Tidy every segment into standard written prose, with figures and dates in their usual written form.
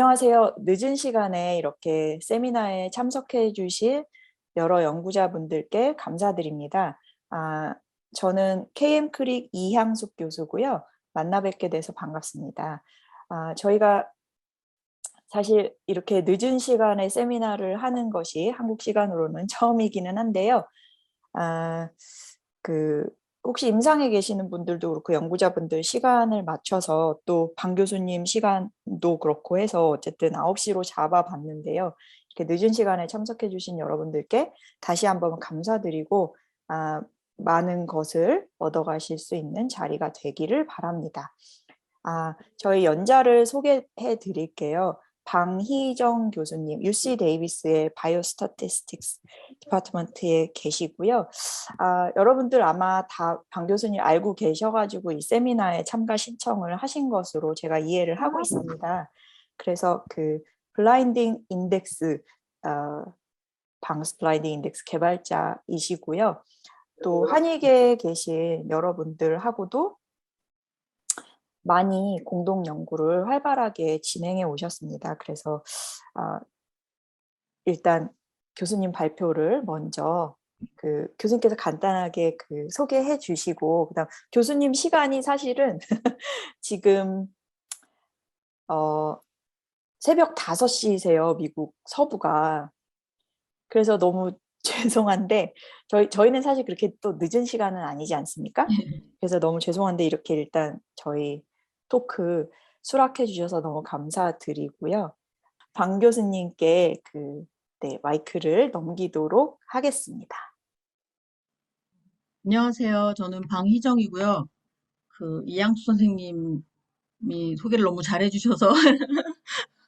안녕하세요. 늦은 시간에 이렇게 세미나에 참석해 주실 여러 연구자분들께 감사드립니다. 저는 KM 크릭 이향숙 교수고요. 만나 뵙게 돼서 반갑습니다. 저희가 사실 이렇게 늦은 시간에 세미나를 하는 것이 한국 시간으로는 처음이기는 한데요. 아, 그 혹시 임상에 계시는 분들도 그렇고 연구자분들 시간을 맞춰서 또 방 교수님 시간도 그렇고 해서 어쨌든 9시로 잡아봤는데요. 이렇게 늦은 시간에 참석해 주신 여러분들께 다시 한번 감사드리고 많은 것을 얻어가실 수 있는 자리가 되기를 바랍니다. 저희 연자를 소개해 드릴게요. 방희정 교수님, UC 데이비스의 바이오스타티스틱스 디파트먼트에 계시고요. 여러분들 아마 다 방 교수님 알고 계셔가지고 이 세미나에 참가 신청을 하신 것으로 제가 이해를 하고 있습니다. 그래서 그 블라인딩 인덱스, 방스 블라인딩 인덱스 개발자이시고요. 또 한의계에 계신 여러분들하고도 많이 공동 연구를 활발하게 진행해 오셨습니다. 그래서 일단 교수님 발표를 먼저 교수님께서 간단하게 소개해 주시고 그다음 교수님 시간이 사실은 지금 새벽 5시세요. 미국 서부가. 그래서 너무 죄송한데 저희는 사실 그렇게 또 늦은 시간은 아니지 않습니까? 그래서 너무 죄송한데 이렇게 일단 저희 토크 수락해 주셔서 너무 감사드리고요. 방 교수님께 마이크를 넘기도록 하겠습니다. 안녕하세요. 저는 방희정이고요. 이양수 선생님이 소개를 너무 잘해주셔서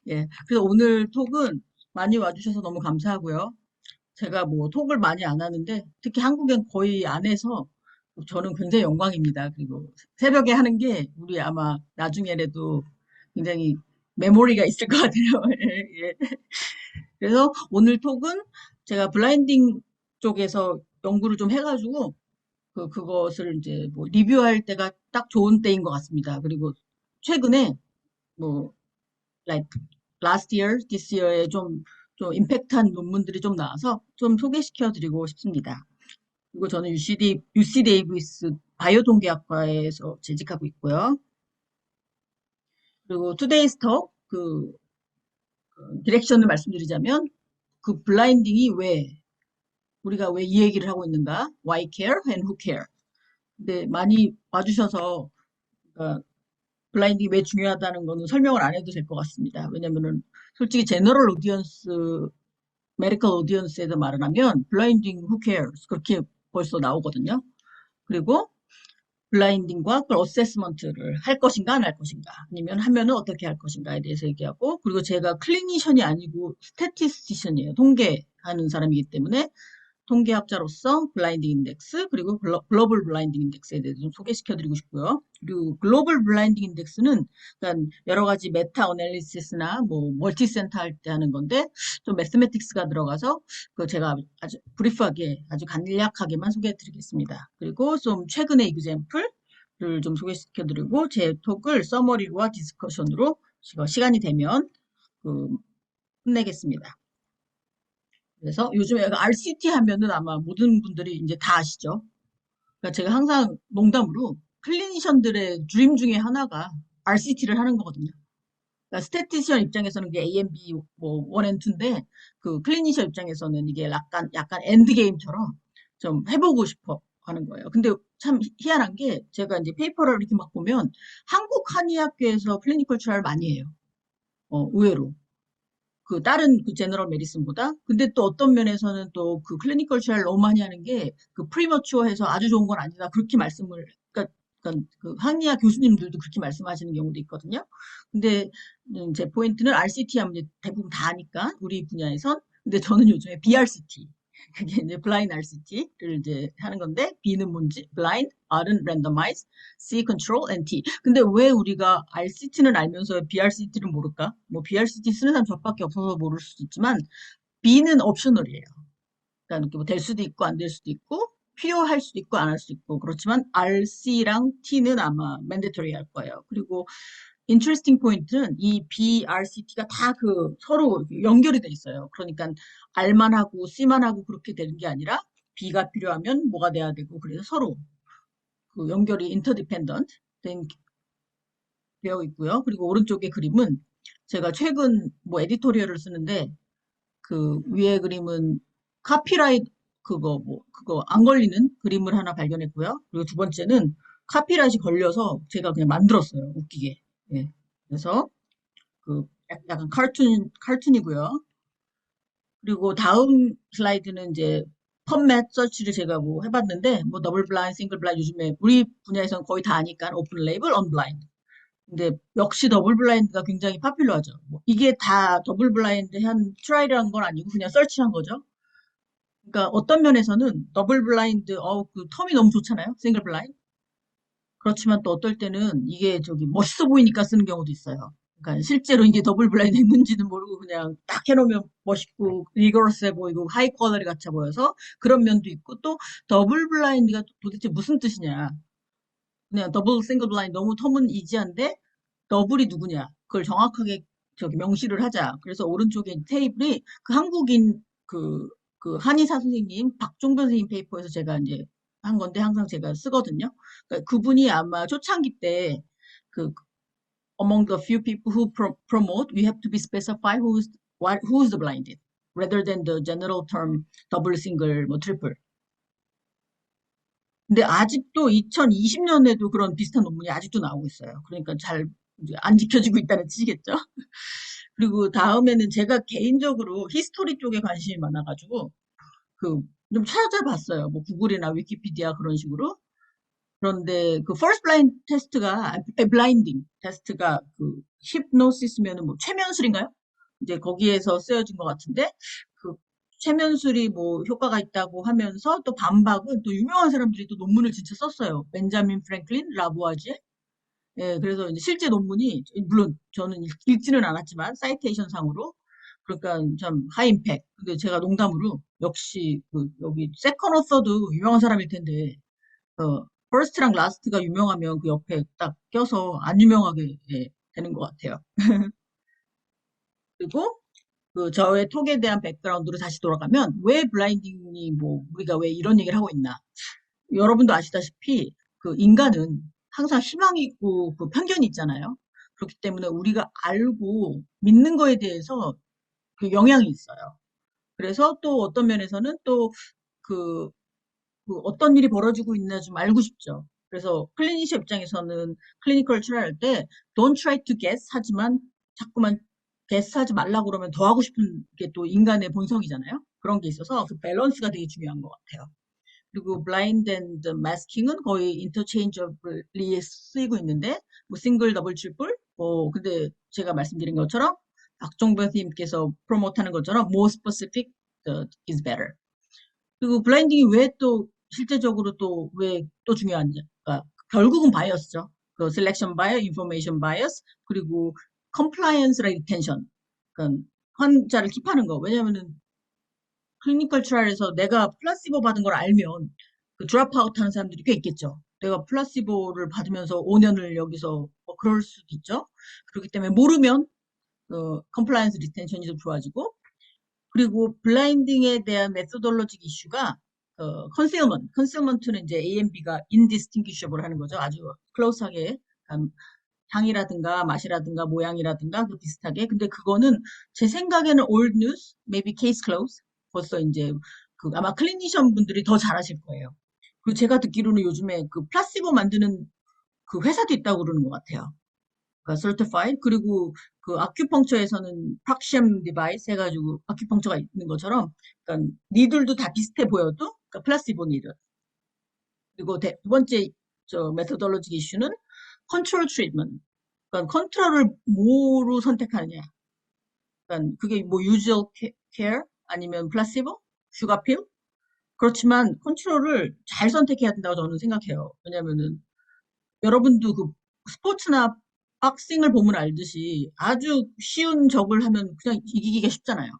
예. 그래서 오늘 톡은 많이 와주셔서 너무 감사하고요. 제가 뭐 톡을 많이 안 하는데 특히 한국엔 거의 안 해서 저는 굉장히 영광입니다. 그리고 새벽에 하는 게 우리 아마 나중에라도 굉장히 메모리가 있을 것 같아요. 예. 그래서 오늘 톡은 제가 블라인딩 쪽에서 연구를 좀 해가지고 그것을 이제 뭐 리뷰할 때가 딱 좋은 때인 것 같습니다. 그리고 최근에 뭐 like last year, this year에 좀 임팩트한 논문들이 좀 나와서 좀 소개시켜 드리고 싶습니다. 그리고 저는 UC 데이비스 바이오 통계학과에서 재직하고 있고요. 그리고 today's talk 디렉션을 말씀드리자면 블라인딩이 우리가 왜 이 얘기를 하고 있는가? Why care and who care? 근데 많이 와주셔서 그러니까 블라인딩이 왜 중요하다는 거는 설명을 안 해도 될 것 같습니다. 왜냐면은 솔직히 제너럴 오디언스, 메디컬 오디언스에서 말을 하면 블라인딩 who cares 그렇게 벌써 나오거든요. 그리고 블라인딩과 그걸 어세스먼트를 할 것인가 안 할 것인가 아니면 하면은 어떻게 할 것인가에 대해서 얘기하고 그리고 제가 클리니션이 아니고 스태티스티션이에요. 통계하는 사람이기 때문에 통계학자로서 블라인딩 인덱스 그리고 글로벌 블라인딩 인덱스에 대해서 좀 소개시켜 드리고 싶고요. 그리고 글로벌 블라인딩 인덱스는 그러니까 여러 가지 메타 어널리시스나 뭐 멀티센터 할 때 하는 건데 좀 매스매틱스가 들어가서 제가 아주 브리프하게 아주 간략하게만 소개해 드리겠습니다. 그리고 좀 최근의 이그젬플을 좀 소개시켜 드리고 제 톡을 서머리와 디스커션으로 시간이 되면 끝내겠습니다. 그래서 요즘에 RCT 하면은 아마 모든 분들이 이제 다 아시죠? 그러니까 제가 항상 농담으로 클리니션들의 드림 중에 하나가 RCT를 하는 거거든요. 그러니까 스태티시언 입장에서는 이게 A and B 뭐 1 and 2인데 클리니션 입장에서는 이게 약간 엔드 게임처럼 좀 해보고 싶어 하는 거예요. 근데 참 희한한 게 제가 이제 페이퍼를 이렇게 막 보면 한국 한의학교에서 클리니컬 트라이얼 많이 해요. 의외로. 다른 제너럴 메디슨보다. 근데 또 어떤 면에서는 또 클리니컬 트라이얼 너무 많이 하는 게 프리머추어해서 아주 좋은 건 아니다. 그렇게 말씀을, 그러니까 항리아 교수님들도 그렇게 말씀하시는 경우도 있거든요. 근데 제 포인트는 RCT 하면 이제 대부분 다 아니까, 우리 분야에선. 근데 저는 요즘에 BRCT. 그게 이제 블라인드 RCT를 이제 하는 건데, B는 뭔지, 블라인드, R은 randomize, C control, and T. 근데 왜 우리가 RCT는 알면서 BRCT를 모를까? 뭐 BRCT 쓰는 사람 저밖에 없어서 모를 수도 있지만, B는 옵셔널이에요. 그러니까 뭐될 수도 있고 안 될 수도 있고, 필요할 수도 있고 안 할 수도 있고 그렇지만 RC랑 T는 아마 mandatory 할 거예요. 그리고 interesting 포인트는 이 B, R, C, T가 다 그 서로 연결이 돼 있어요. 그러니까 R만 하고 C만 하고 그렇게 되는 게 아니라 B가 필요하면 뭐가 돼야 되고 그래서 서로 그 연결이 interdependent 되어 있고요. 그리고 오른쪽의 그림은 제가 최근 뭐 에디토리얼을 쓰는데 그 위에 그림은 카피라이트 그거 안 걸리는 그림을 하나 발견했고요. 그리고 두 번째는 카피라이트이 걸려서 제가 그냥 만들었어요. 웃기게. 예. 그래서 그 약간 카툰이고요. 그리고 다음 슬라이드는 이제 펀맷 서치를 제가 뭐 해봤는데 뭐 더블 블라인드, 싱글 블라인드 요즘에 우리 분야에서는 거의 다 아니까 오픈 레이블, 언블라인드. 근데 역시 더블 블라인드가 굉장히 파퓰러하죠. 뭐 이게 다 더블 블라인드 한 트라이를 건 아니고 그냥 설치한 거죠. 그러니까 어떤 면에서는 더블 블라인드, 그 텀이 너무 좋잖아요. 싱글 블라인드. 그렇지만 또 어떨 때는 이게 저기 멋있어 보이니까 쓰는 경우도 있어요. 그러니까 실제로 이게 더블 블라인드 했는지는 모르고 그냥 딱 해놓으면 멋있고 리거러스해 보이고 하이 퀄러리 같아 보여서 그런 면도 있고 또 더블 블라인드가 도대체 무슨 뜻이냐. 그냥 더블 싱글 블라인드 너무 터은 이지한데 더블이 누구냐. 그걸 정확하게 저기 명시를 하자. 그래서 오른쪽에 테이블이 그 한국인 그 한의사 선생님 박종변 선생님 페이퍼에서 제가 이제 한 건데 항상 제가 쓰거든요. 그러니까 그분이 아마 초창기 때 그 among the few people who promote, we have to be specify who's the blinded, rather than the general term double, single, 뭐 triple. 근데 아직도 2020년에도 그런 비슷한 논문이 아직도 나오고 있어요. 그러니까 잘 이제 안 지켜지고 있다는 뜻이겠죠. 그리고 다음에는 제가 개인적으로 히스토리 쪽에 관심이 많아가지고 그 좀 찾아봤어요. 뭐 구글이나 위키피디아 그런 식으로. 그런데 그 first blind 테스트가 블라인딩 테스트가 그 힙노시스면은 뭐 최면술인가요? 이제 거기에서 쓰여진 것 같은데 그 최면술이 뭐 효과가 있다고 하면서 또 반박은 또 유명한 사람들이 또 논문을 진짜 썼어요. 벤자민 프랭클린, 라부아지에. 예, 그래서 이제 실제 논문이 물론 저는 읽지는 않았지만 사이테이션 상으로 그러니까 참 하이 임팩. 근데 제가 농담으로 역시 그 여기 세컨 어서도 유명한 사람일 텐데 퍼스트랑 라스트가 유명하면 그 옆에 딱 껴서 안 유명하게 예, 되는 것 같아요. 그리고 그 저의 톡에 대한 백그라운드로 다시 돌아가면 왜 블라인딩이 뭐 우리가 왜 이런 얘기를 하고 있나? 여러분도 아시다시피 그 인간은 항상 희망이 있고 그 편견이 있잖아요. 그렇기 때문에 우리가 알고 믿는 거에 대해서 그 영향이 있어요. 그래서 또 어떤 면에서는 또그 그 어떤 일이 벌어지고 있나 좀 알고 싶죠. 그래서 클리니션 입장에서는 클리니컬 트라이 할 때 don't try to guess 하지만 자꾸만 guess 하지 말라고 그러면 더 하고 싶은 게 또 인간의 본성이잖아요. 그런 게 있어서 그 밸런스가 되게 중요한 것 같아요. 그리고 blind and masking은 거의 interchangeably 쓰이고 있는데 뭐 싱글, 더블, 트리플 근데 제가 말씀드린 것처럼 박종배 선생님께서 프로모트하는 것처럼 more specific is better. 그리고 블라인딩이 왜 또 실제적으로 또 왜 또 중요한지. 그러니까 결국은 바이어스죠. 그 셀렉션 바이어, 인포메이션 바이어스, 그리고 컴플라이언스랑 리텐션. 그러니까 환자를 킵하는 거. 왜냐면은 클리니컬 트라이에서 내가 플라시보 받은 걸 알면 그 드랍아웃 하는 사람들이 꽤 있겠죠. 내가 플라시보를 받으면서 5년을 여기서 뭐 그럴 수도 있죠. 그렇기 때문에 모르면 컴플라이언스 리텐션이 좀 좋아지고 그리고 블라인딩에 대한 메소돌로직 이슈가 컨실먼트는 이제 A&B가 indistinguishable 하는 거죠. 아주 클로스하게 향이라든가 맛이라든가 모양이라든가 그 비슷하게. 근데 그거는 제 생각에는 old news, maybe case close. 벌써 이제 그 아마 클리니션 분들이 더 잘하실 거예요. 그리고 제가 듣기로는 요즘에 그 플라시보 만드는 그 회사도 있다고 그러는 것 같아요. 그러니까 certified 그리고 그 아큐펑처에서는 프락시엄 디바이스 해가지고 아큐펑처가 있는 것처럼 그러니까 니들도 다 비슷해 보여도 그러니까 플라시보 니들 그리고 두 번째 저 메소돌로지 이슈는 컨트롤 트리트먼트 그러니까 컨트롤을 뭐로 선택하느냐 그러니까 그게 뭐 유주얼 케어 아니면 플라시보 슈가필 그렇지만 컨트롤을 잘 선택해야 된다고 저는 생각해요 왜냐면은 여러분도 그 스포츠나 박싱을 보면 알듯이 아주 쉬운 적을 하면 그냥 이기기가 쉽잖아요.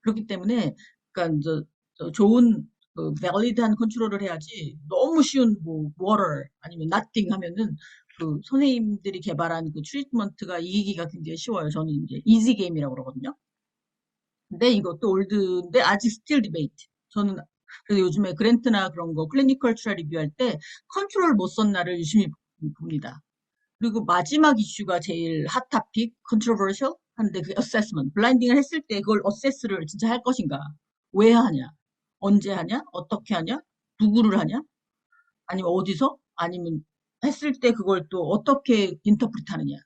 그렇기 때문에 그러니까 좋은 밸리드한 컨트롤을 해야지 너무 쉬운 뭐 water 아니면 nothing 하면은 그 선생님들이 개발한 그 트리트먼트가 이기기가 굉장히 쉬워요. 저는 이제 이지 게임이라고 그러거든요. 근데 이것도 올드인데 아직 스틸 디베이트. 저는 그래서 요즘에 그랜트나 그런 거 클리니컬 트라이 리뷰할 때 컨트롤 못 썼나를 유심히 봅니다. 그리고 마지막 이슈가 제일 핫 토픽, 컨트로버셜 한데 그 어세스먼트. 블라인딩을 했을 때 그걸 어세스를 진짜 할 것인가? 왜 하냐? 언제 하냐? 어떻게 하냐? 누구를 하냐? 아니면 어디서? 아니면 했을 때 그걸 또 어떻게 인터프리트 하느냐?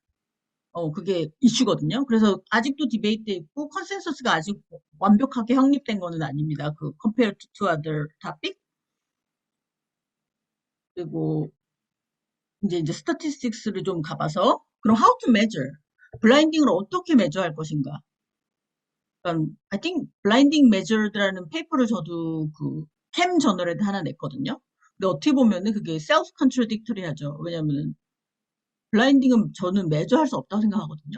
그게 이슈거든요. 그래서 아직도 디베이트에 있고 컨센서스가 아직 완벽하게 확립된 거는 아닙니다. 그 compared to other topic. 그리고 이제 스타티스틱스를 좀 가봐서 그럼 how to measure 블라인딩을 어떻게 매저할 것인가? 그러니까 I think blinding measured라는 페이퍼를 저도 그 캠 저널에 하나 냈거든요. 근데 어떻게 보면은 그게 self contradictory 하죠. 왜냐면은 블라인딩은 저는 매저할 수 없다고 생각하거든요.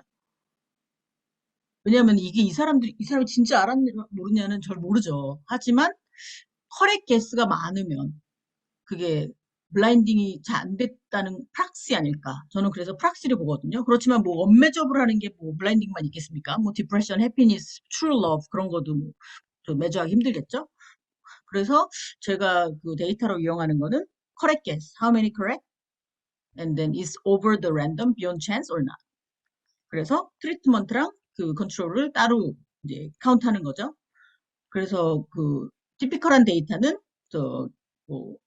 왜냐면 이게 이 사람이 진짜 알았냐 모르냐는 잘 모르죠. 하지만 커렉 개수가 많으면 그게 블라인딩이 잘 안 됐다는 프락시 아닐까. 저는 그래서 프락시를 보거든요. 그렇지만 뭐 언매저블 하는 게 뭐 블라인딩만 있겠습니까? 뭐 디프레션, 해피니스, 트루 러브 그런 것도 뭐좀 매저하기 힘들겠죠. 그래서 제가 그 데이터로 이용하는 거는 correct guess, how many correct, and then is over the random, beyond chance or not. 그래서 트리트먼트랑 그 컨트롤을 따로 이제 카운트하는 거죠. 그래서 그 티피컬한 데이터는 뭐,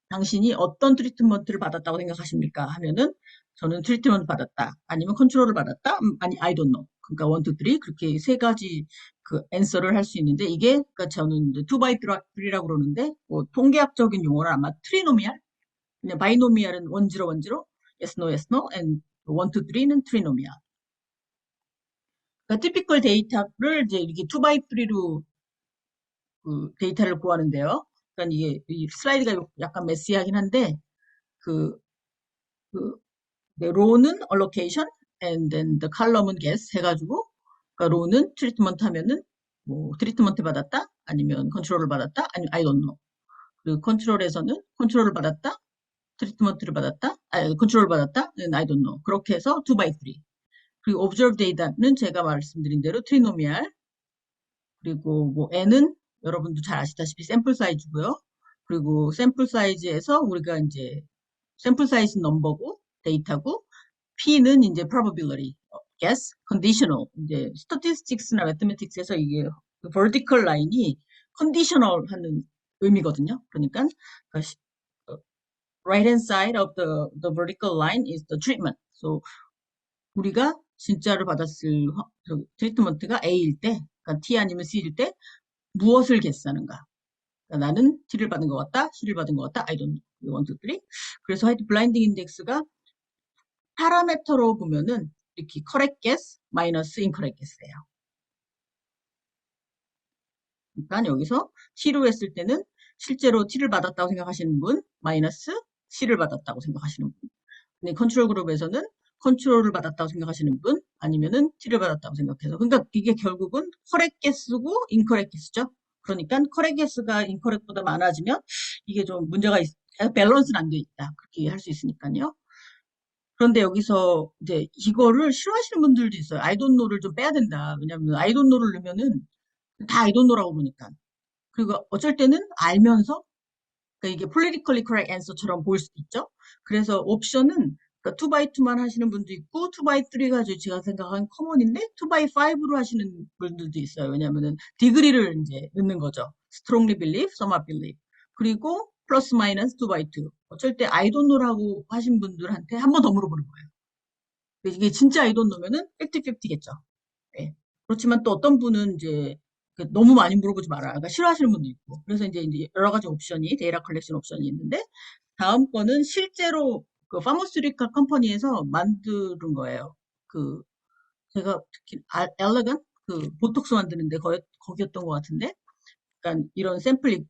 당신이 어떤 트리트먼트를 받았다고 생각하십니까? 하면은 저는 트리트먼트 받았다. 아니면 컨트롤을 받았다. 아니 I don't know. 그러니까 1, 2, 3 그렇게 세 가지 그 앤서를 할 수 있는데 이게 그러니까 저는 2 by 3라고 그러는데 뭐 통계학적인 용어는 아마 트리노미알. 그냥 바이노미알은 원지로 원지로 yes no yes no and 1, 2, 3는 트리노미알. 그러니까 티피컬 데이터를 이제 이렇게 2 by 3로 그 데이터를 구하는데요. 그러니까 이게 이 슬라이드가 약간 메시하긴 한데 그, 그 네, row는 allocation and then the column은 guess 해가지고 그러니까 row는 트리트먼트 하면은 뭐 트리트먼트 받았다 아니면 컨트롤을 받았다 아니면 I don't know. 그리고 컨트롤에서는 컨트롤을 받았다 트리트먼트를 받았다 아니 컨트롤을 받았다 I don't know. 그렇게 해서 2 by 3. 그리고 observe data는 제가 말씀드린 대로 트리노미알 그리고 뭐 n은 여러분도 잘 아시다시피 샘플 사이즈고요. 그리고 샘플 사이즈에서 우리가 이제 샘플 사이즈 넘버고 데이터고 P는 이제 probability, guess, conditional. 이제 statistics나 mathematics에서 이게 vertical line이 conditional 하는 의미거든요. 그러니까 right hand side of the vertical line is the treatment. So 우리가 진짜로 받았을 트리트먼트가 A일 때, 그러니까 T 아니면 C일 때 무엇을 guess하는가? 그러니까 나는 T를 받은 것 같다, C를 받은 것 같다, I don't know. 1, 2, 3. 그래서 하여튼 블라인딩 인덱스가 파라메터로 보면은 이렇게 correct guess 마이너스 incorrect guess예요. 그러니까 여기서 T로 했을 때는 실제로 T를 받았다고 생각하시는 분 마이너스 C를 받았다고 생각하시는 분. 근데 컨트롤 그룹에서는 컨트롤을 받았다고 생각하시는 분 아니면은 T를 받았다고 생각해서 그러니까 이게 결국은 correct guess고 incorrect guess죠. 그러니까 correct guess가 incorrect보다 많아지면 이게 좀 문제가 밸런스는 안 돼 있다. 그렇게 할 수 있으니까요. 그런데 여기서 이제 이거를 싫어하시는 분들도 있어요. 아이돈노를 좀 빼야 된다. 왜냐면 아이돈노를 넣으면은 다 아이돈노라고 그러니까. 그리고 어쩔 때는 알면서 그러니까 이게 politically correct answer처럼 보일 수도 있죠. 그래서 옵션은 그러니까 2x2만 하시는 분도 있고 2x3가 제가 생각한 커먼인데 2x5로 하시는 분들도 있어요. 왜냐면은 디그리를 이제 넣는 거죠. strongly believe, somewhat believe. 그리고 플러스 마이너스 2x2. 어쩔 때 I don't know라고 하신 분들한테 한 번 더 물어보는 거예요. 이게 진짜 I don't know면은 50-50겠죠. 예. 그렇지만 또 어떤 분은 이제 너무 많이 물어보지 마라. 그러니까 싫어하시는 분도 있고. 그래서 이제 여러 가지 옵션이, 데이터 컬렉션 옵션이 있는데, 다음 거는 실제로 그 파머스리컬 컴퍼니에서 만드는 거예요. 그, 제가 특히, 엘레간? 그, 보톡스 만드는데 거기였던 것 같은데, 그러니까 이런 샘플,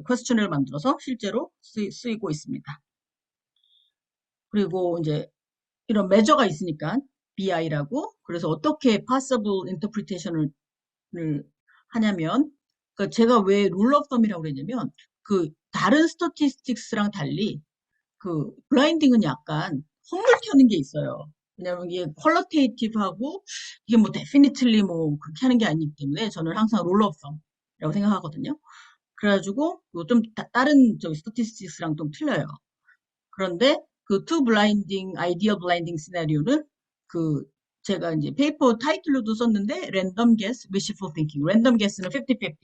퀘스천을 만들어서 실제로 쓰이고 있습니다. 그리고 이제 이런 매저가 있으니까, BI라고. 그래서 어떻게 possible interpretation을 하냐면, 그러니까 제가 왜 룰 오브 썸이라고 그랬냐면, 그 다른 스태티스틱스랑 달리 그 블라인딩은 약간 헛물 켜는 게 있어요. 왜냐면 이게 퀄러테이티브하고 이게 뭐 데피니틀리 뭐 그렇게 하는 게 아니기 때문에 저는 항상 롤 오브 썸이라고 생각하거든요. 그래가지고 좀 다른 저기 스태티스틱스랑 좀 틀려요. 그런데 그 투 블라인딩 아이디어 블라인딩 시나리오는 그 제가 이제 페이퍼 타이틀로도 썼는데 랜덤 게스, wishful thinking. 랜덤 게스는 50-50.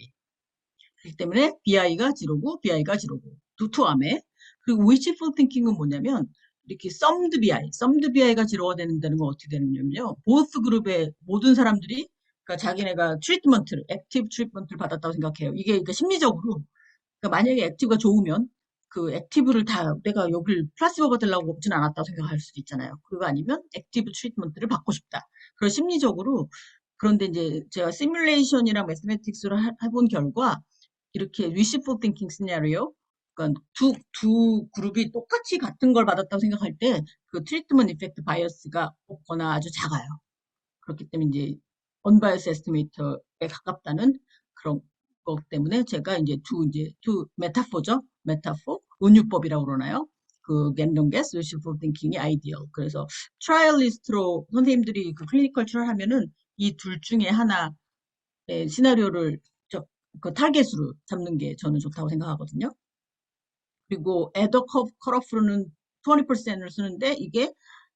그렇기 때문에 BI가 지로고 BI가 지로고 투투함에 그리고 wishful thinking은 뭐냐면 이렇게 summed BI가 지로가 되는 건 어떻게 되느냐면요. both 그룹의 모든 사람들이 그러니까 자기네가 트리트먼트를 액티브 트리트먼트를 받았다고 생각해요. 이게 그러니까 심리적으로 그러니까 만약에 액티브가 좋으면 그 액티브를 다 내가 여기를 플라시보 받으려고 먹진 않았다고 생각할 수도 있잖아요. 그거 아니면 액티브 트리트먼트를 받고 싶다. 그런 심리적으로 그런데 이제 제가 시뮬레이션이랑 매스매틱스를 해본 결과 이렇게 wishful thinking 시나리오 그러니까 두 그룹이 똑같이 같은 걸 받았다고 생각할 때 그 트리트먼트 이펙트 바이어스가 없거나 아주 작아요. 그렇기 때문에 이제 언바이어스 에스티메이터에 가깝다는 그런 것 때문에 제가 이제 두 메타포죠. 메타포, 은유법이라고 그러나요? 그 랜덤 게스, wishful thinking이 아이디어. 그래서 트라이얼 리스트로 선생님들이 그 클리니컬 트라이얼 하면은 이 둘 중에 하나의 시나리오를 그 타겟으로 잡는 게 저는 좋다고 생각하거든요. 그리고 에더 컷오프로는 20%를 쓰는데 이게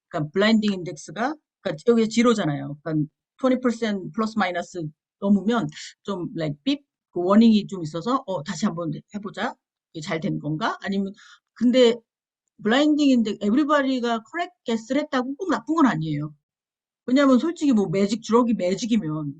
그러니까 블라인딩 인덱스가 그러니까 여기 지로잖아요. 그러니까 20% 플러스 마이너스 넘으면 좀 like 삐 그 워닝이 좀 있어서 다시 한번 해보자. 이게 잘 된 건가? 아니면 근데 블라인딩 인덱 에브리바디가 커렉트 게스를 했다고 꼭 나쁜 건 아니에요. 왜냐하면 솔직히 뭐 매직 주럭이 매직이면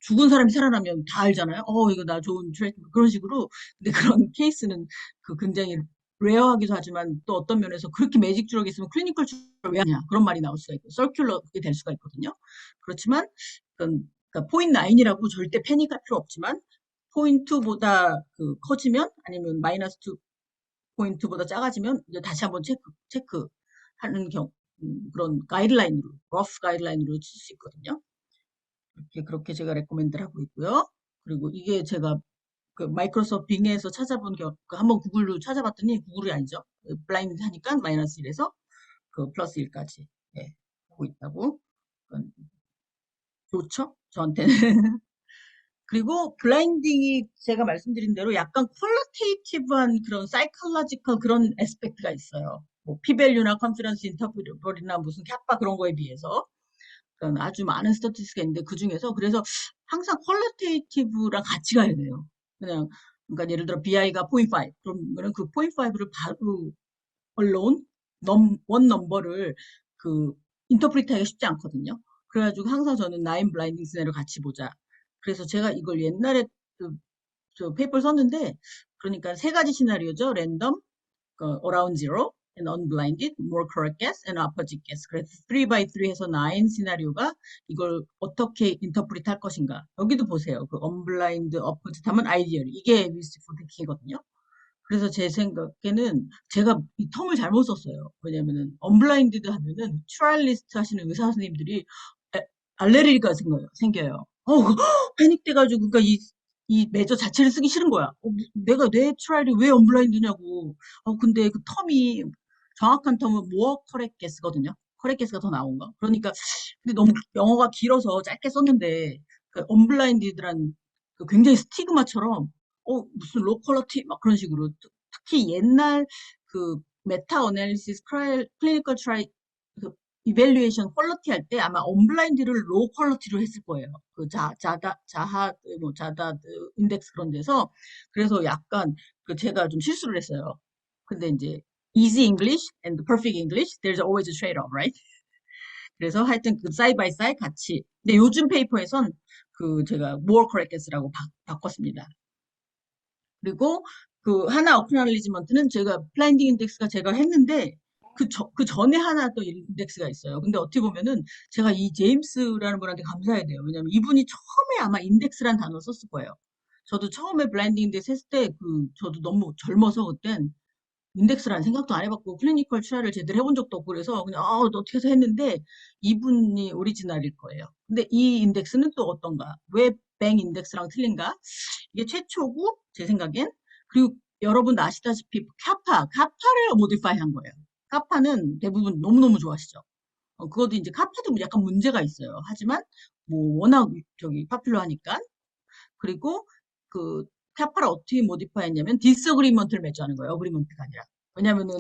죽은 사람이 살아나면 다 알잖아요. 이거 나 좋은 트레이드 그런 식으로. 근데 그런 케이스는 그 굉장히 레어하기도 하지만 또 어떤 면에서 그렇게 매직 주럭이 있으면 클리니컬 주럭을 왜 하냐 그런 말이 나올 수가 있고 서큘러 그게 될 수가 있거든요. 그렇지만 그러니까 포인트 9이라고 절대 패닉할 필요 없지만 포인트보다 그 커지면 아니면 마이너스 2 포인트보다 작아지면 이제 다시 한번 체크하는 그런 가이드라인으로 러프 가이드라인으로 칠 수 있거든요. 그렇게 제가 레코멘드를 하고 있고요. 그리고 이게 제가 그 마이크로소프트 빙에서 찾아본 그 한번 구글로 찾아봤더니 구글이 아니죠. 블라인드 하니까 마이너스 1에서 그 플러스 1까지 하고 있다고. 좋죠? 저한테는. 그리고 블라인딩이 제가 말씀드린 대로 약간 퀄리테이티브한 그런 사이콜로지컬 그런 에스펙트가 있어요. 뭐 피밸류나 컨피던스 인터벌이나 무슨 캐파 그런 거에 비해서. 그러니까 아주 많은 스태티스가 있는데 그 중에서 그래서 항상 퀄리테이티브랑 같이 가야 돼요. 그냥 그러니까 예를 들어 BI가 0.5 그러면 그 0.5를 바로 언론 원 넘버를 그 인터프리트 하기가 쉽지 않거든요. 그래가지고 항상 저는 나인 블라인딩 시나리오 같이 보자. 그래서 제가 이걸 옛날에 저 페이퍼를 썼는데 그러니까 세 가지 시나리오죠. 랜덤, around zero, and unblinded, more correct guess, and opposite guess. 그래서 3 by 3 해서 9 시나리오가 이걸 어떻게 인터프리트 할 것인가. 여기도 보세요. 그 unblind, opposite 하면 ideal. 이게 wishful thinking이거든요. 그래서 제 생각에는 제가 이 텀을 잘못 썼어요. 왜냐면은 언블라인디드 하면은 트라이얼리스트 하시는 의사 선생님들이 알레르기가 생겨요. 패닉 돼가지고 그러니까 이 매저 자체를 쓰기 싫은 거야. 내가 내 트라이얼이 왜 언블라인드냐고. 근데 그 텀이 정확한 텀은 모어 커렉게스거든요. 커렉게스가 더 나온 거. 그러니까 근데 너무 영어가 길어서 짧게 썼는데 그 언블라인디드란 그 굉장히 스티그마처럼 무슨 로컬러티 막 그런 식으로 특히 옛날 그 메타 어널리시스 클리니컬 트라이 그 이밸류에이션 퀄러티 할 때 아마 언블라인드를 로우 퀄러티로 했을 거예요. 그 자하드 뭐 자다드 인덱스 그런 데서 그래서 약간 그 제가 좀 실수를 했어요. 근데 이제 easy English and perfect English there's always a trade-off, right? 그래서 하여튼 그 사이드 바이 사이드 같이 근데 요즘 페이퍼에선 그 제가 more correctness라고 바꿨습니다. 그리고 그 하나 어크놀리지먼트는 제가 블라인딩 인덱스가 제가 했는데 그 전에 하나 또 인덱스가 있어요. 근데 어떻게 보면은 제가 이 제임스라는 분한테 감사해야 돼요. 왜냐면 이분이 처음에 아마 인덱스란 단어 썼을 거예요. 저도 처음에 블라인딩 인덱스 했을 때 저도 너무 젊어서 그땐 인덱스라는 생각도 안 해봤고 클리니컬 트라이를 제대로 해본 적도 없고 그래서 그냥 어떻게 해서 했는데 이분이 오리지널일 거예요. 근데 이 인덱스는 또 어떤가? 왜 뱅 인덱스랑 틀린가? 이게 최초고 제 생각엔 그리고 여러분 아시다시피 카파를 모디파이 한 거예요. 카파는 대부분 너무너무 좋아하시죠. 그것도 이제 카파도 약간 문제가 있어요. 하지만 뭐 워낙 저기 파퓰러 하니까. 그리고 그 카파를 어떻게 모디파이 했냐면 디스어그리먼트를 맺자는 거예요. 어그리먼트가 아니라. 왜냐면은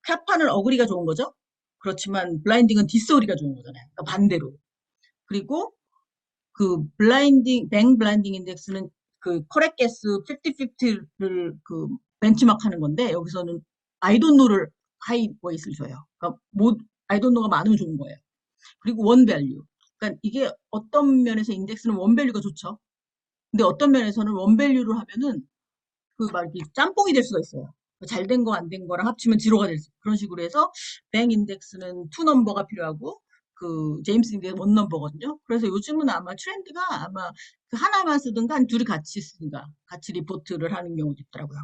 카파는 어그리가 좋은 거죠. 그렇지만 블라인딩은 디스어그리가 좋은 거잖아요. 그러니까 반대로. 그리고 그 뱅 블라인딩 인덱스는 그 커렉 게스 50-50를 그 벤치마크 하는 건데 여기서는 아이돈노를 하이 웨이스를 줘요. 그러니까 아이돈노가 많으면 좋은 거예요. 그리고 원 밸류. 그러니까 이게 어떤 면에서 인덱스는 원 밸류가 좋죠. 근데 어떤 면에서는 원 밸류를 하면은 그 막 이렇게 짬뽕이 될 수가 있어요. 잘 된 거 안 된 거랑 합치면 지로가 될 수, 그런 식으로 해서 뱅 인덱스는 투 넘버가 필요하고 그 제임스 인덱스 원 넘버거든요. 그래서 요즘은 아마 트렌드가 아마 그 하나만 쓰든가 아니 둘이 같이 쓰든가 같이 리포트를 하는 경우도 있더라고요.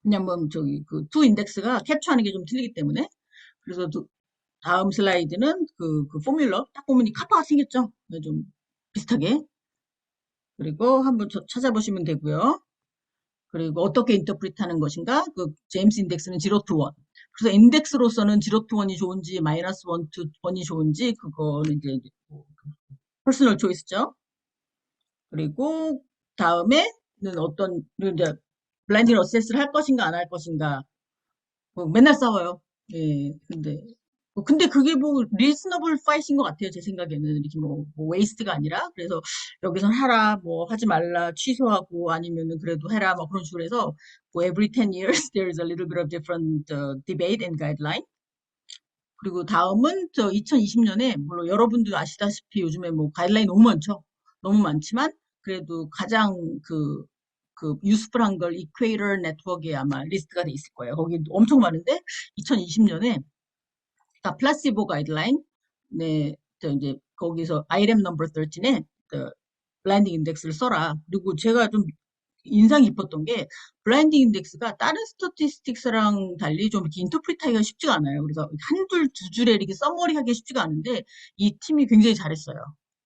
왜냐면 저기 그 투 인덱스가 캡처하는 게 좀 틀리기 때문에. 그래서 다음 슬라이드는 그 포뮬러 딱 보면 이 카파가 생겼죠. 네, 좀 비슷하게. 그리고 한번 찾아보시면 되고요. 그리고 어떻게 인터프리트 하는 것인가? 그 제임스 인덱스는 0 to 1. 그래서 인덱스로서는 0 to 1이 좋은지 마이너스 1 to 1이 좋은지 그거는 이제 퍼스널 초이스죠. 그리고 다음에는 어떤 이제 블라인딩 어세스를 할 것인가 안 할 것인가. 맨날 싸워요. 예. 근데 그게 뭐 리스너블 파이트인 것 같아요. 제 생각에는 이렇게 뭐 웨이스트가 아니라 그래서 여기선 하라 뭐 하지 말라 취소하고 아니면은 그래도 해라 뭐 그런 식으로 해서 뭐 every 10 years there is a little bit of different debate and guideline. 그리고 다음은 저 2020년에 물론 여러분도 아시다시피 요즘에 뭐 가이드라인 너무 많죠. 너무 많지만 그래도 가장 그 유스풀한 걸 이퀘이터 네트워크에 아마 리스트가 돼 있을 거예요. 거기 엄청 많은데 2020년에 플라시보 가이드라인, 네, 이제 거기서 아이템 넘버 13에 블라인딩 인덱스를 써라. 그리고 제가 좀 인상 깊었던 게 블라인딩 인덱스가 다른 스태티스틱스랑 달리 좀 이렇게 인터프리트하기가 쉽지가 않아요. 그래서 두 줄에 이렇게 써머리하기 쉽지가 않은데 이 팀이 굉장히 잘했어요.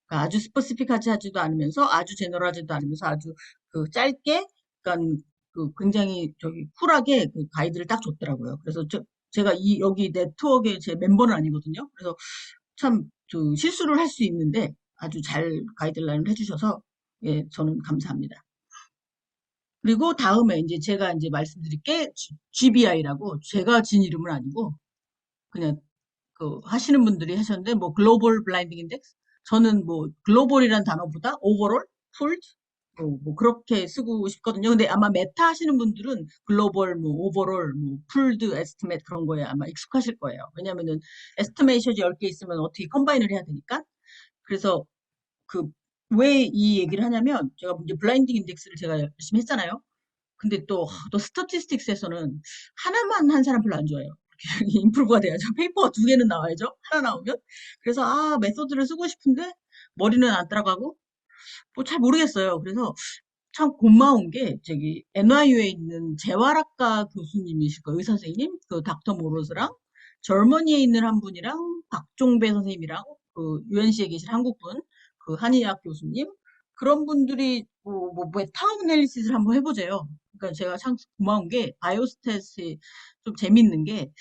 그러니까 아주 스퍼시픽하지도 않으면서 아주 제너럴하지도 않으면서 아주 그 짧게, 그러니까 그 굉장히 저기 쿨하게 그 가이드를 딱 줬더라고요. 그래서 제가 여기 네트워크의 제 멤버는 아니거든요. 그래서 참 그 실수를 할 수 있는데 아주 잘 가이드라인을 해주셔서 예, 저는 감사합니다. 그리고 다음에 이제 제가 이제 말씀드릴 게 GBI라고 제가 진 이름은 아니고 그냥 그 하시는 분들이 하셨는데 뭐 글로벌 블라인딩 인덱스 저는 뭐 글로벌이라는 단어보다 오버롤, 풀 뭐 그렇게 쓰고 싶거든요. 근데 아마 메타 하시는 분들은 글로벌, 뭐 오버롤, 뭐 풀드 에스티메이트 그런 거에 아마 익숙하실 거예요. 왜냐면은 에스티메이션이 10개 있으면 어떻게 컴바인을 해야 되니까. 그래서 그 왜 이 얘기를 하냐면 제가 이제 블라인딩 인덱스를 제가 열심히 했잖아요. 근데 또 스태티스틱스에서는 하나만 한 사람 별로 안 좋아해요. 임프루브가 돼야죠. 페이퍼가 두 개는 나와야죠. 하나 나오면. 그래서 메소드를 쓰고 싶은데 머리는 안 따라가고 뭐 잘 모르겠어요. 그래서 참 고마운 게 저기 NYU에 있는 재활학과 교수님이실 거예요. 의사 선생님, 그 닥터 모로즈랑 저머니에 있는 한 분이랑 박종배 선생님이랑 그 UNC에 계신 한국분, 그 한의학 교수님 그런 분들이 뭐 메타 어널리시스를 한번 해보재요. 그러니까 제가 참 고마운 게 바이오스탯이 좀 재밌는 게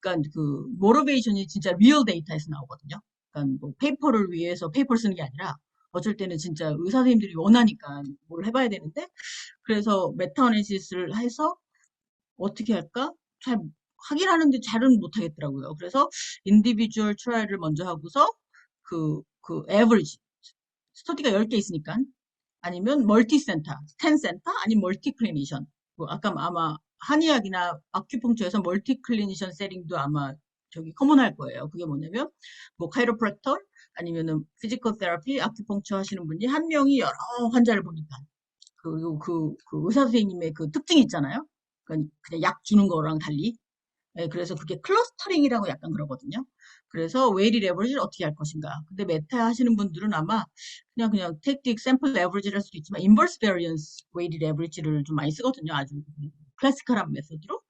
그러니까 그 모티베이션이 진짜 리얼 데이터에서 나오거든요. 그러니까 뭐 페이퍼를 위해서 페이퍼를 쓰는 게 아니라 어쩔 때는 진짜 의사 선생님들이 원하니까 뭘 해봐야 되는데 그래서 메타어널리시스를 해서 어떻게 할까? 잘 하긴 하는데 잘은 못하겠더라고요. 그래서 인디비주얼 트라이를 먼저 하고서 그 에버리지 스터디가 10개 있으니까 아니면 멀티센터, 10센터 아니면 멀티클리니션 아까 아마 한의학이나 아큐펑처에서 멀티클리니션 세팅도 아마 저기 커먼할 거예요. 그게 뭐냐면 뭐 카이로프랙터 아니면은 피지컬 테라피, 아큐펑처 하시는 분이 한 명이 여러 환자를 보니까 그리고 그 의사 선생님의 그 특징이 있잖아요. 그러니까 그냥 약 주는 거랑 달리. 예, 그래서 그게 클러스터링이라고 약간 그러거든요. 그래서 웨이리 레버리지를 어떻게 할 것인가. 근데 메타 하시는 분들은 아마 그냥 택틱 샘플 레버리지를 할 수도 있지만 인버스 베리언스 웨이리 레버리지를 좀 많이 쓰거든요. 아주 클래시컬한 메소드로.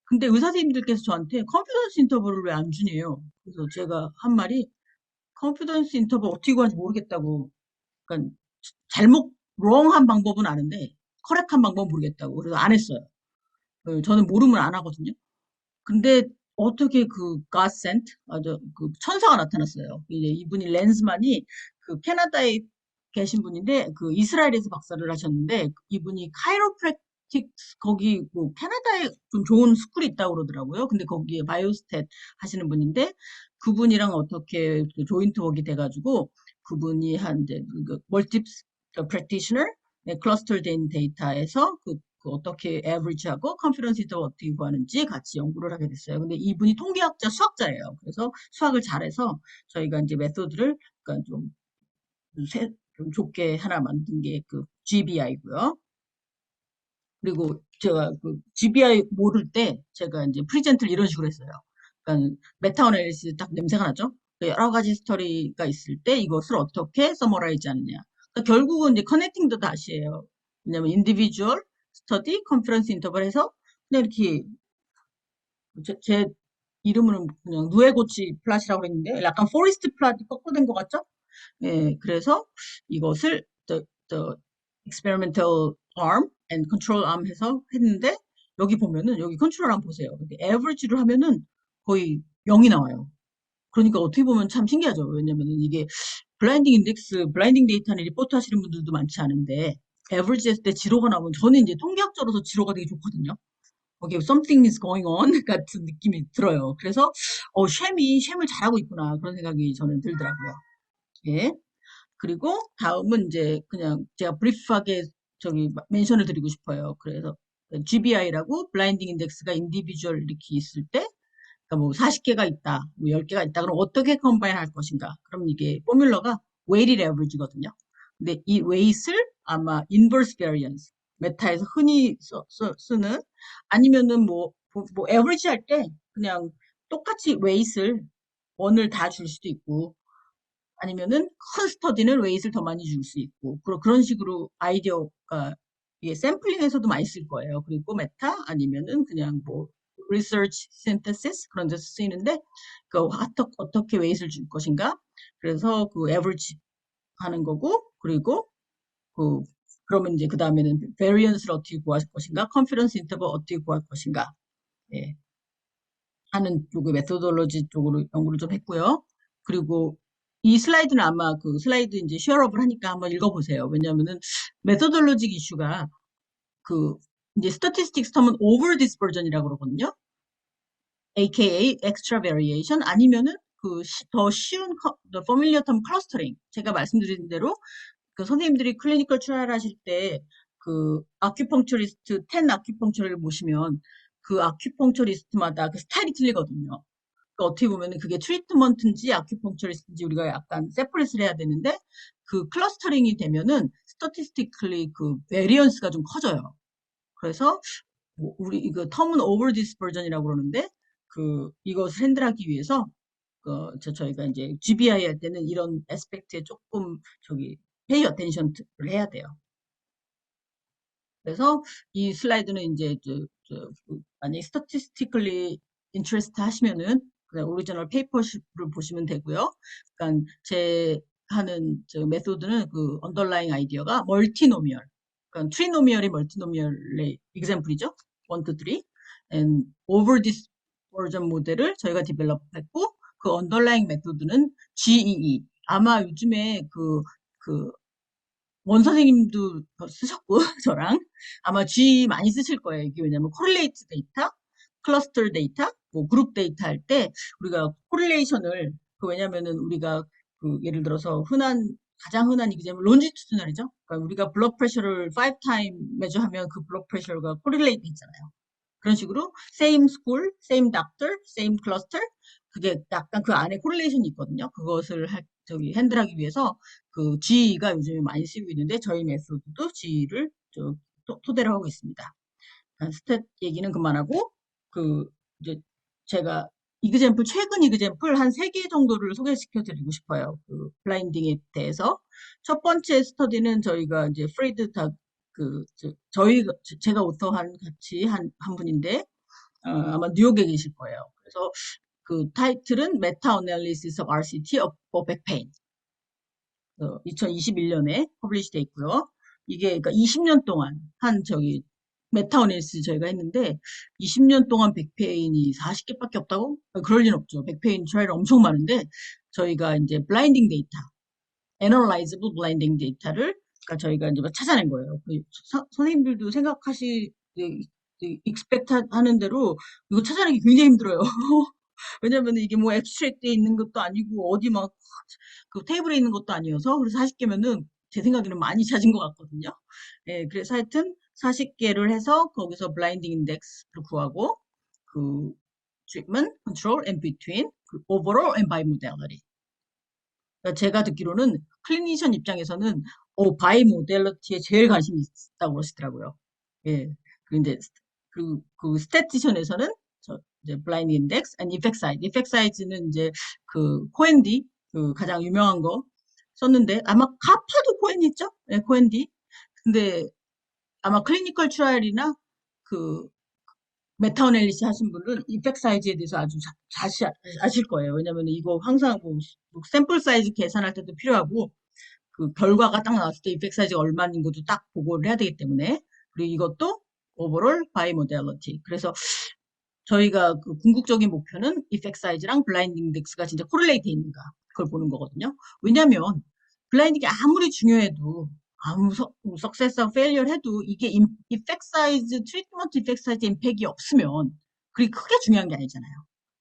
근데 의사 선생님들께서 저한테 컨피던스 인터벌을 왜 안 주니에요. 그래서 제가 한 말이 컨피던스 인터벌 어떻게 구하는지 모르겠다고. 그러니까 잘못 롱한 방법은 아는데 커렉한 방법은 모르겠다고. 그래서 안 했어요. 저는 모르면 안 하거든요. 근데 어떻게 그 God sent 그 천사가 나타났어요. 이제 이분이 렌즈만이 그 캐나다에 계신 분인데 그 이스라엘에서 박사를 하셨는데 이분이 카이로프랙틱스 거기 뭐 캐나다에 좀 좋은 스쿨이 있다고 그러더라고요. 근데 거기에 바이오스탯 하시는 분인데 그분이랑 어떻게 그 조인트 웍이 돼가지고 그분이 한 이제 그 멀티 프랙티셔너 클러스터 된 데이터에서 그 어떻게 에버리지하고 컨피던스 인터벌 어떻게 구하는지 같이 연구를 하게 됐어요. 근데 이분이 통계학자, 수학자예요. 그래서 수학을 잘해서 저희가 이제 메소드를 그러니까 좀 좁게 하나 만든 게 그 GBI고요. 그리고 제가 그 GBI 모를 때 제가 이제 프리젠트를 이런 식으로 했어요. 그러니까 메타 어널리시스 딱 냄새가 나죠? 여러 가지 스토리가 있을 때 이것을 어떻게 서머라이즈 하느냐. 그러니까 결국은 이제 커넥팅 더 다시예요. 왜냐면 인디비주얼 스터디 컨퍼런스 인터벌 해서 그냥 이렇게 제 이름은 그냥 누에고치 플랫이라고 그랬는데 약간 포리스트 플랫이 거꾸로 것 같죠? 예, 그래서 이것을 the experimental arm and control arm 해서 했는데 여기 보면은 여기 컨트롤 arm 보세요. average를 하면은 거의 0이 나와요. 그러니까 어떻게 보면 참 신기하죠. 왜냐면은 이게 블라인딩 인덱스, 블라인딩 데이터는 리포트 하시는 분들도 많지 않은데 average 했을 때 지로가 나오면 저는 이제 통계학적으로서 지로가 되게 좋거든요. 거기에 something is going on 같은 느낌이 들어요. 그래서 쉔을 잘하고 있구나 그런 생각이 저는 들더라고요. 예. 그리고 다음은 이제 그냥 제가 브리프하게 저기 멘션을 드리고 싶어요. 그래서 GBI라고 블라인딩 인덱스가 인디비주얼 이렇게 있을 때 그러니까 뭐 40개가 있다, 뭐 10개가 있다. 그럼 어떻게 컴바인 할 것인가? 그럼 이게 포뮬러가 weighted average거든요. 근데 이 weight을 아마 inverse variance, 메타에서 흔히 쓰는 아니면은 뭐 average 할 때 그냥 똑같이 weight을 원을 다 줄 수도 있고 아니면은 큰 스터디는 웨이트를 더 많이 줄 수 있고 그런 식으로 아이디어가 이게 샘플링에서도 많이 쓸 거예요. 그리고 메타 아니면은 그냥 뭐 research synthesis 그런 데서 쓰이는데 그 어떻게 웨이트를 줄 것인가 그래서 그 average 하는 거고 그리고 그 그러면 이제 그 다음에는 variance를 어떻게 구할 것인가 confidence interval 어떻게 구할 것인가 예, 하는 쪽의 메소돌로지 쪽으로 연구를 좀 했고요. 그리고 이 슬라이드는 아마 그 슬라이드 이제 쉐어업을 하니까 한번 읽어보세요. 왜냐면은 메소돌로직 이슈가 그 이제 스태티스틱스 텀은 over dispersion이라고 그러거든요. AKA extra variation 아니면은 그 더 쉬운 familiar term clustering 제가 말씀드린 대로 그 선생님들이 클리니컬 트라이얼 하실 때 그 아큐펑처리스트 10 아큐펑처를 보시면 그 아큐펑처리스트마다 그 스타일이 틀리거든요. 그러니까 어떻게 보면은 그게 트리트먼트인지 아큐펑처리스트인지 우리가 약간 세퍼레이트를 해야 되는데 그 클러스터링이 되면은 스태티스티컬리 그 베리언스가 좀 커져요. 그래서 뭐 우리 이거 텀은 오버 디스퍼전이라고 그러는데 그 이것을 핸들하기 위해서 저희가 이제 GBI 할 때는 이런 에스펙트에 조금 저기 페이 어텐션을 해야 돼요. 그래서 이 슬라이드는 이제 만약에 스태티스티컬리 인트레스트 하시면은 그냥 오리지널 페이퍼를 보시면 되고요. 그러니까 제 하는 저 메소드는 그 언더라잉 아이디어가 멀티노미얼. 그러니까 트리노미얼이 멀티노미얼의 example이죠. 1, 2, 3. and over dispersion 모델을 저희가 디벨롭했고 그 언더라잉 메소드는 GEE. 아마 요즘에 그 원 선생님도 쓰셨고 저랑 아마 G 많이 쓰실 거예요. 이게 왜냐면 코릴레이트 데이터, 클러스터 데이터, 뭐 그룹 데이터 할 때 우리가 코릴레이션을 왜냐면은 우리가 그 예를 들어서 가장 흔한 이기자면 론지투드널이죠. 그러니까 우리가 블러드 프레셔를 5 타임 매저하면 그 블러드 프레셔가 코릴레이트 있잖아요. 그런 식으로 same school, same doctor, same cluster 그게 약간 그 안에 코릴레이션이 있거든요. 그것을 핸들하기 위해서 그 G가 요즘에 많이 쓰이고 있는데 저희 메소드도 G를 토대로 하고 있습니다. 스탯 얘기는 그만하고 그 이제 제가 최근 이그젬플 한 3개 정도를 소개시켜 드리고 싶어요. 그 블라인딩에 대해서. 첫 번째 스터디는 저희가 이제 프레이드 제가 오토한 같이 한 분인데 아마 뉴욕에 계실 거예요. 그래서 그 타이틀은 Meta Analysis of RCT of Back Pain. 2021년에 퍼블리시 돼 있고요. 이게 그러니까 20년 동안 한 메타 어널리시스 저희가 했는데 20년 동안 백페인이 40개밖에 없다고? 그럴 리는 없죠. 백페인 트라이얼 엄청 많은데 저희가 이제 블라인딩 데이터, 애널라이즈블 블라인딩 데이터를 그러니까 저희가 이제 찾아낸 거예요. 선생님들도 익스펙트 하는 대로 이거 찾아내기 굉장히 힘들어요. 왜냐면 이게 뭐 앱스트랙트에 있는 것도 아니고 어디 막 그 테이블에 있는 것도 아니어서 그래서 40개면은 제 생각에는 많이 찾은 것 같거든요. 예, 그래서 하여튼 40개를 해서 거기서 블라인딩 인덱스를 구하고 그 treatment, control, and between, 그 overall and bimodality. 그러니까 제가 듣기로는 클리니션 입장에서는 바이모델리티에 제일 관심이 있다고 그러시더라고요. 예. 그리고 이제 그 스태티션에서는 이제 블라인드 인덱스 and 이펙트 사이즈. 이펙트 사이즈는 이제 그 코엔디 그 가장 유명한 거 썼는데 아마 카파도 코엔이죠? 네, 코엔디. 근데 아마 클리니컬 트라이얼이나 그 메타 어널리시스 하신 분은 이펙트 사이즈에 대해서 아주 자시 아실 거예요. 왜냐면 이거 항상 뭐 샘플 사이즈 계산할 때도 필요하고 그 결과가 딱 나왔을 때 이펙트 사이즈가 얼마인 것도 딱 보고를 해야 되기 때문에 그리고 이것도 오버롤 바이 모델리티. 그래서 저희가 그 궁극적인 목표는 이펙트 사이즈랑 블라인드 인덱스가 진짜 코릴레이트 있는가 그걸 보는 거거든요. 왜냐면 블라인딩이 아무리 중요해도 아무 석세스랑 페일리얼 해도 이게 이펙트 사이즈 트리트먼트 이펙트 사이즈 임팩이 없으면 그게 크게 중요한 게 아니잖아요.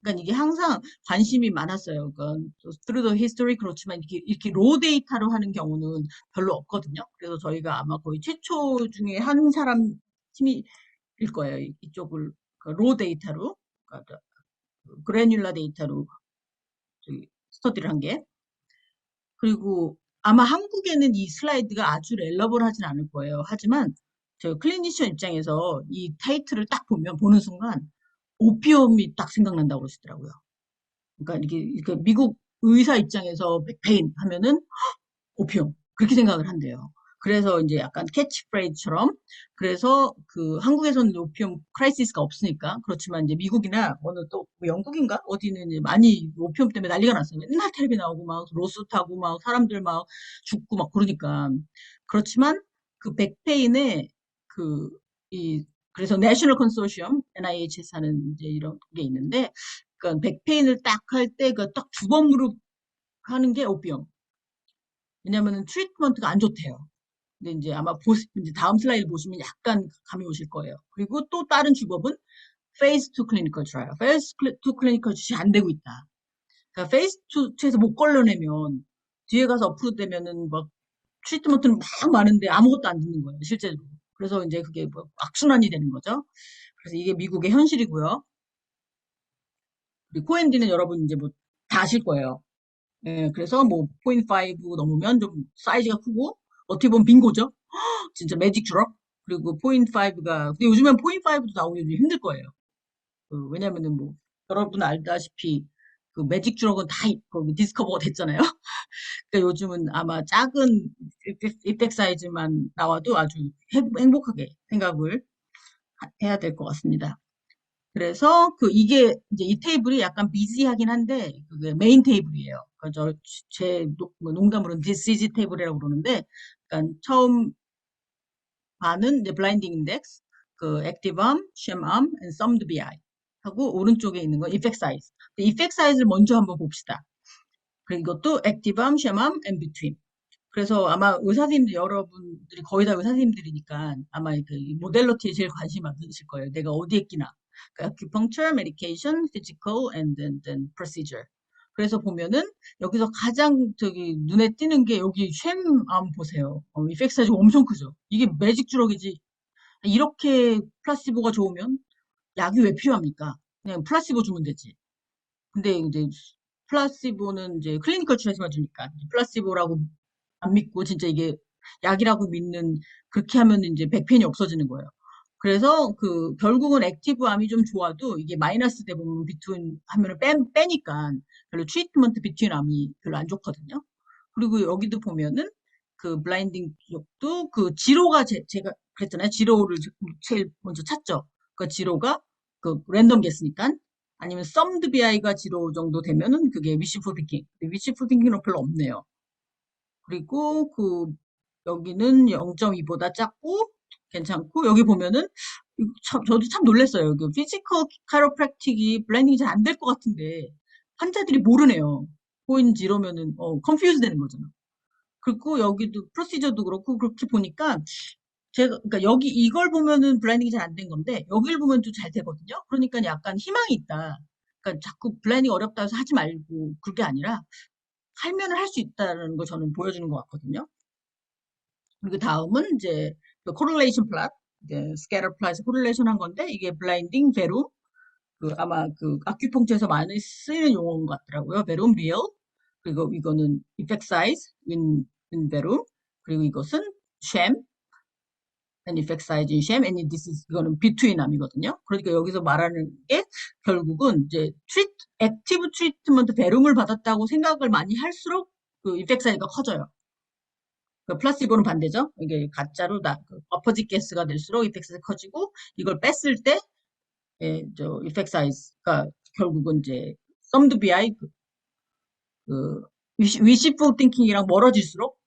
그러니까 이게 항상 관심이 많았어요. 그러니까 through the history 그렇지만 이렇게 로 데이터로 하는 경우는 별로 없거든요. 그래서 저희가 아마 거의 최초 중에 한 사람 팀이 일 거예요. 이쪽을 로 데이터로 그러니까 그래뉼라 데이터로 스터디를 한 게. 그리고 아마 한국에는 이 슬라이드가 아주 렐러블하진 않을 거예요. 하지만 저 클리니션 입장에서 이 타이틀을 딱 보는 순간 오피엄이 딱 생각난다고 그러시더라고요. 그러니까 이렇게 미국 의사 입장에서 백페인 하면은 오피움 그렇게 생각을 한대요. 그래서 이제 약간 캐치프레이즈처럼 그래서 그 한국에서는 오피움 크라이시스가 없으니까 그렇지만 이제 미국이나 어느 또뭐 영국인가 어디는 이제 많이 오피움 때문에 난리가 났어요. 맨날 텔레비 나오고 막 로스 타고 막 사람들 막 죽고 막 그러니까 그렇지만 그 백페인의 그 이 그래서 내셔널 컨소시엄 NIH에서 하는 이제 이런 게 있는데 그러니까 백페인을 딱 할 때 그 딱 주범으로 하는 게 오피움. 왜냐면은 트리트먼트가 안 좋대요. 근데 이제 아마 이제 다음 슬라이드 보시면 약간 감이 오실 거예요. 그리고 또 다른 주법은 phase 2 clinical trial. phase 2 clinical trial 안 되고 있다. 그러니까 phase 2에서 못 걸러내면 뒤에 가서 어프로드 되면은 막 트리트먼트는 막 많은데 아무것도 안 듣는 거예요, 실제로. 그래서 이제 그게 뭐 악순환이 되는 거죠. 그래서 이게 미국의 현실이고요. 그리고 코엔디는 여러분 이제 뭐 다 아실 거예요. 예, 그래서 뭐 포인트 5 넘으면 좀 사이즈가 크고 어떻게 보면 빙고죠. 진짜 매직 주럭. 그리고 포인트 5가 근데 요즘엔 포인트 5도 나오기 좀 힘들 거예요. 왜냐면은 뭐 여러분 알다시피 그 매직 주럭은 다 거기 디스커버가 됐잖아요. 그러니까 요즘은 아마 작은 이펙 사이즈만 나와도 아주 행복하게 생각을 해야 될 것 같습니다. 그래서 이게 이제 이 테이블이 약간 비지하긴 한데 그게 메인 테이블이에요. 그러니까 제 농담으로는 디시지 테이블이라고 그러는데 그러니까 처음 반은 이제 블라인딩 인덱스, 그 액티브 암, 쉔 암, and summed BI 하고 오른쪽에 있는 거 이펙트 사이즈. 이펙트 사이즈를 먼저 한번 봅시다. 그리고 이것도 액티브 암, 쉔 암, and between. 그래서 아마 의사 선생님들 여러분들이 거의 다 의사 선생님들이니까 아마 그 모델러티에 제일 관심 많으실 거예요. 내가 어디에 끼나. 그러니까 acupuncture, medication, physical, and then procedure. 그래서 보면은 여기서 가장 저기 눈에 띄는 게 여기 쉔암 보세요. 이펙트 사이즈가 엄청 크죠. 이게 매직 주럭이지. 이렇게 플라시보가 좋으면 약이 왜 필요합니까? 그냥 플라시보 주면 되지. 근데 이제 플라시보는 이제 클리니컬 트라이얼만 주니까 플라시보라고 안 믿고 진짜 이게 약이라고 믿는 그렇게 하면 이제 백펜이 없어지는 거예요. 그래서 그 결국은 액티브암이 좀 좋아도 이게 마이너스 돼 보면 비트윈 하면은 빼니까 별로 트리트먼트 비트윈 암이 별로 안 좋거든요. 그리고 여기도 보면은 그 블라인딩 쪽도 그 지로가 제가 그랬잖아요. 지로를 제일 먼저 찾죠. 그 지로가 그 랜덤 개수니까 아니면 썸드 BI가 지로 정도 되면은 그게 위시풀 핑킹. 위시풀 핑킹은 별로 없네요. 그리고 여기는 0.2보다 작고 괜찮고, 여기 보면은, 저도 참 놀랐어요. 그 피지컬 카이로프랙틱이 블라인딩이 잘 안 될 것 같은데, 환자들이 모르네요. 보이는지 이러면은, 컨퓨즈 되는 거잖아. 그리고 여기도 프로시저도 그렇고, 그렇게 보니까, 그러니까 여기 이걸 보면은 블라인딩이 잘 안 된 건데, 여기를 보면 좀 잘 되거든요. 그러니까 약간 희망이 있다. 그러니까 자꾸 블라인딩 어렵다 해서 하지 말고, 그게 아니라, 하면은 할 수 있다는 걸 저는 보여주는 것 같거든요. 그리고 다음은 이제 그 correlation plot, 이제 scatter plot에서 correlation 한 건데 이게 blinding, verum, 그 아마 그 아큐펑처에서 많이 쓰이는 용어인 것 같더라고요. verum, real. 그리고 이거는 effect size in verum. 그리고 이것은 sham, and effect size in sham, and this is 이거는 between 암이거든요. 그러니까 여기서 말하는 게 결국은 이제 액티브 트리트먼트 verum을 받았다고 생각을 많이 할수록 그 effect size가 커져요. 그 플라시보는 반대죠. 이게 가짜로 어퍼짓 게스가 될수록 이펙트가 커지고 이걸 뺐을 때 이펙트 사이즈가 결국은 이제 썸드 BI 그 위시풀 띵킹이랑 멀어질수록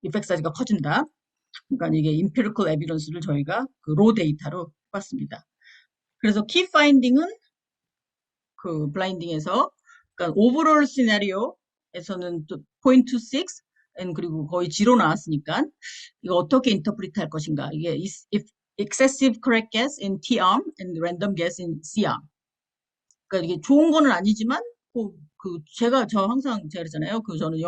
이펙트 사이즈가 커진다. 그러니까 이게 임피리컬 에비던스를 저희가 그 로 데이터로 봤습니다. 그래서 키 파인딩은 그 블라인딩에서 그러니까 오버롤 시나리오에서는 또 0.26 그리고 거의 0 나왔으니까 이거 어떻게 인터프리트 할 것인가 이게 if excessive correct guess in T-arm and random guess in C-arm 그러니까 이게 좋은 거는 아니지만 저 항상 제가 그랬잖아요 그 저는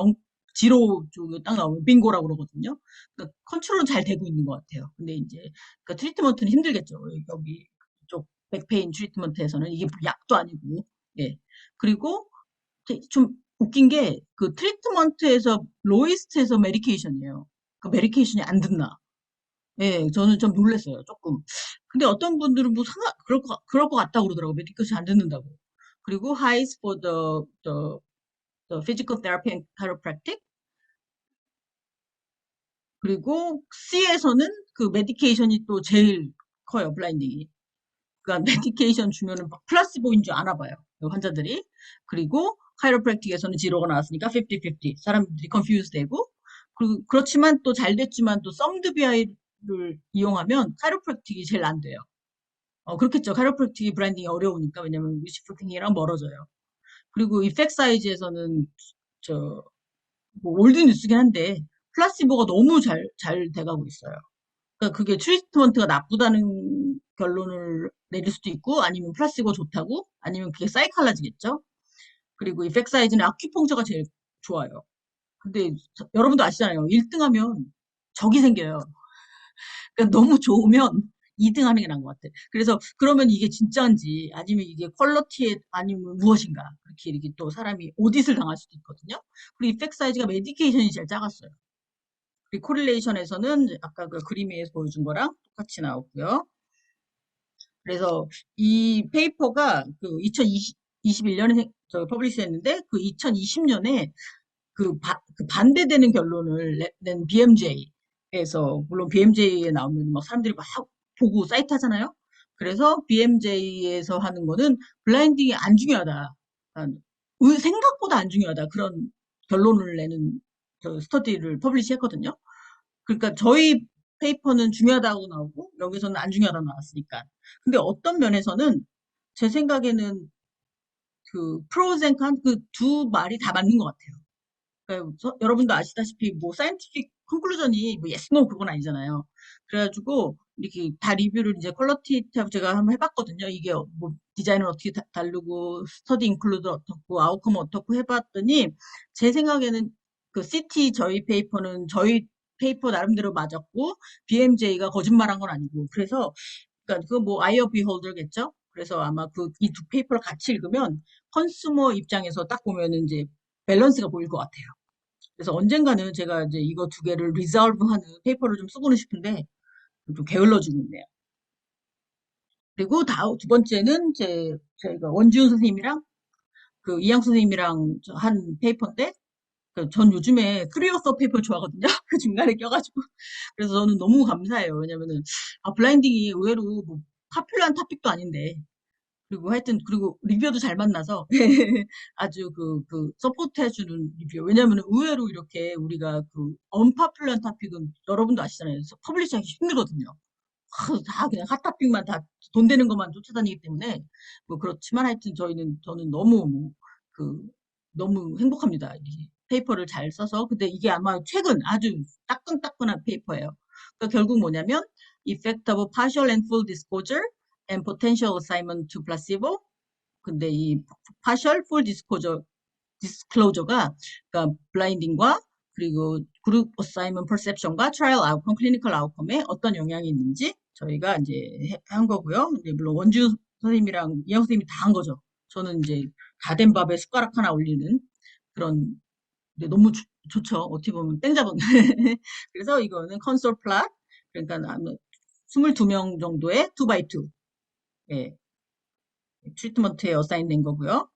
지로 쪽에 딱 나오면 빙고라고 그러거든요. 그러니까 컨트롤은 잘 되고 있는 것 같아요. 근데 이제 그러니까 트리트먼트는 힘들겠죠. 여기 쪽 백페인 트리트먼트에서는 이게 약도 아니고 예. 그리고 좀 웃긴 게 그 트리트먼트에서 로이스트에서 메디케이션이에요. 그 메디케이션이 안 듣나? 예, 저는 좀 놀랐어요. 조금. 근데 어떤 분들은 뭐 그럴 것 같다고 그러더라고요. 메디케이션 안 듣는다고. 그리고 highs for the physical therapy and chiropractic. 그리고 C에서는 그 메디케이션이 또 제일 커요, 블라인딩이. 그러니까 메디케이션 주면은 막 플라시보인 줄 아나 봐요. 그 환자들이. 그리고 카이로프랙틱에서는 지로가 나왔으니까 50-50. 사람들이 컨퓨즈 되고. 그리고 그렇지만 또 잘 됐지만 또 썸드 BI를 이용하면 카이로프랙틱이 제일 안 돼요. 그렇겠죠. 카이로프랙틱이 브랜딩이 어려우니까 왜냐면 위시프팅이랑 멀어져요. 그리고 이펙 사이즈에서는 저 뭐 올드 뉴스긴 한데 플라시보가 너무 잘 돼가고 있어요. 그러니까 그게 트리트먼트가 나쁘다는 결론을 내릴 수도 있고 아니면 플라시보 좋다고 아니면 그게 사이칼라지겠죠. 그리고 이펙 사이즈는 아큐펑처가 제일 좋아요. 근데 여러분도 아시잖아요. 1등 하면 적이 생겨요. 그러니까 너무 좋으면 2등 하는 게 나은 것 같아. 그래서 그러면 이게 진짜인지 아니면 이게 퀄러티에 아니면 무엇인가 이렇게 또 사람이 오디트를 당할 수도 있거든요. 그리고 이펙 사이즈가 메디케이션이 제일 작았어요. 그리고 코릴레이션에서는 아까 그 그림에서 보여준 거랑 똑같이 나오고요. 그래서 이 페이퍼가 그 2021년에 퍼블리시 했는데 그 2020년에 그 반대되는 결론을 낸 BMJ에서 물론 BMJ에 나오면 막 사람들이 막 보고 사이트 하잖아요. 그래서 BMJ에서 하는 거는 블라인딩이 안 중요하다. 그러니까 생각보다 안 중요하다. 그런 결론을 내는 스터디를 퍼블리시 했거든요. 그러니까 저희 페이퍼는 중요하다고 나오고 여기서는 안 중요하다고 나왔으니까. 근데 어떤 면에서는 제 생각에는 그 프로즈 앤 컨, 그 두 말이 다 맞는 것 같아요. 그러니까 여러분도 아시다시피 뭐 사이언티픽 컨클루전이 뭐 예스 노 그건 아니잖아요. 그래가지고 이렇게 다 리뷰를 이제 퀄러티티브 제가 한번 해봤거든요. 이게 뭐 디자인을 어떻게 다르고 스터디 인클루드 어떻고 아웃컴 어떻고 해봤더니 제 생각에는 그 CT 저희 페이퍼는 저희 페이퍼 나름대로 맞았고 BMJ가 거짓말한 건 아니고 그래서 그러니까 그 뭐 아이 어 비홀더겠죠. 그래서 아마 그 이 두 페이퍼를 같이 읽으면 컨슈머 입장에서 딱 보면은 이제 밸런스가 보일 것 같아요. 그래서 언젠가는 제가 이제 이거 두 개를 리졸브하는 페이퍼를 좀 쓰고는 싶은데 좀 게을러지고 있네요. 그리고 두 번째는 저희가 원지훈 선생님이랑 그 이양 선생님이랑 한 페이퍼인데 그전 요즘에 크리어서 페이퍼 좋아하거든요. 그 중간에 껴가지고 그래서 저는 너무 감사해요. 왜냐면은 블라인딩이 의외로 뭐 파퓰러한 토픽도 아닌데 그리고 하여튼, 그리고 리뷰도 잘 만나서 아주 서포트 해주는 리뷰. 왜냐면 의외로 이렇게 우리가 언파퓰러한 토픽은 여러분도 아시잖아요. 그래서 퍼블리시하기 힘들거든요. 다 그냥 핫토픽만 다 돈 되는 것만 쫓아다니기 때문에 뭐 그렇지만 하여튼 저는 너무 너무 행복합니다. 이 페이퍼를 잘 써서. 근데 이게 아마 최근 아주 따끈따끈한 페이퍼예요. 그러니까 결국 뭐냐면 effect of partial and full disclosure and potential assignment to placebo. 근데 이 partial, full disclosure가 그러니까 블라인딩과 그리고 그룹 어사이먼 퍼셉션과 트라이얼 아웃컴, 클리니컬 아웃컴에 어떤 영향이 있는지 저희가 이제 한 거고요. 이제 물론 원주 선생님이랑 이영 선생님이 다 한 거죠. 저는 이제 다 된 밥에 숟가락 하나 올리는 그런 근데 너무 좋죠. 어떻게 보면 땡잡은. 그래서 이거는 컨솔 플랫 그러니까 22명 정도의 2x2 예, 트리트먼트에 어사인된 거고요.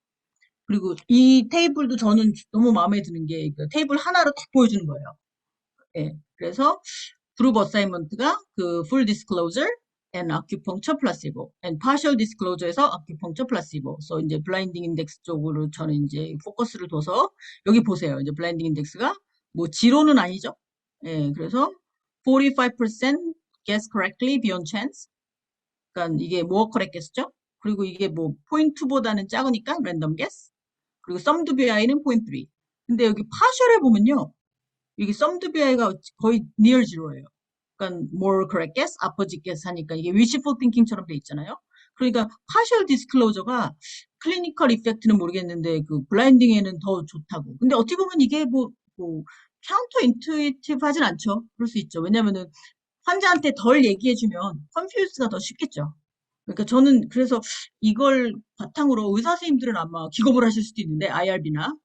그리고 이 테이블도 저는 너무 마음에 드는 게 테이블 하나로 딱 보여주는 거예요. 예. 그래서 그룹 어사이먼트가 full disclosure and acupuncture placebo and partial disclosure에서 acupuncture placebo. 그래서 이제 블라인딩 인덱스 쪽으로 저는 이제 포커스를 둬서 여기 보세요. 이제 블라인딩 인덱스가 뭐 지로는 아니죠. 예. 그래서 45% guess correctly beyond chance. 그러니까 이게 more correct겠죠? 그리고 이게 뭐 포인트보다는 작으니까 랜덤 게스. 그리고 썸드 BI는 0.3. 근데 여기 파셜에 보면요. 이게 썸드 BI가 거의 near zero예요. 그러니까 more correct guess, opposite guess 하니까 이게 wishful thinking처럼 돼 있잖아요. 그러니까 partial disclosure가 클리니컬 이펙트는 모르겠는데 블라인딩에는 더 좋다고. 근데 어떻게 보면 이게 뭐 카운터 인투이티브 하진 않죠. 그럴 수 있죠. 왜냐면은 환자한테 덜 얘기해주면 컨퓨즈가 더 쉽겠죠. 그러니까 저는 그래서 이걸 바탕으로 의사 선생님들은 아마 기겁을 하실 수도 있는데 IRB나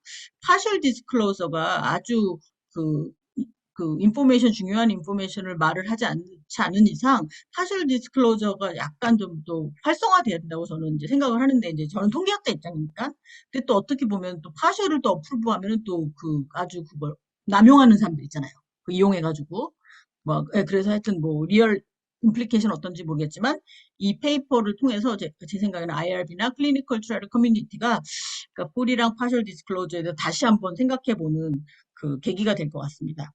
파셜 디스클로저가 아주 그, 인포메이션 중요한 인포메이션을 말을 하지 않지 않은 이상 파셜 디스클로저가 약간 좀 또 활성화돼야 된다고 저는 이제 생각을 하는데 이제 저는 통계학자 입장이니까 근데 또 어떻게 보면 또 파셜을 또 어프로브하면은 또 아주 그걸 남용하는 사람들 있잖아요. 이용해가지고 그래서 하여튼 뭐 리얼 임플리케이션 어떤지 모르겠지만 이 페이퍼를 통해서 제 생각에는 IRB나 클리니컬 트라이얼 커뮤니티가 그러니까 풀이랑 파셜 디스클로저에 대해서 다시 한번 생각해보는 계기가 될 것 같습니다.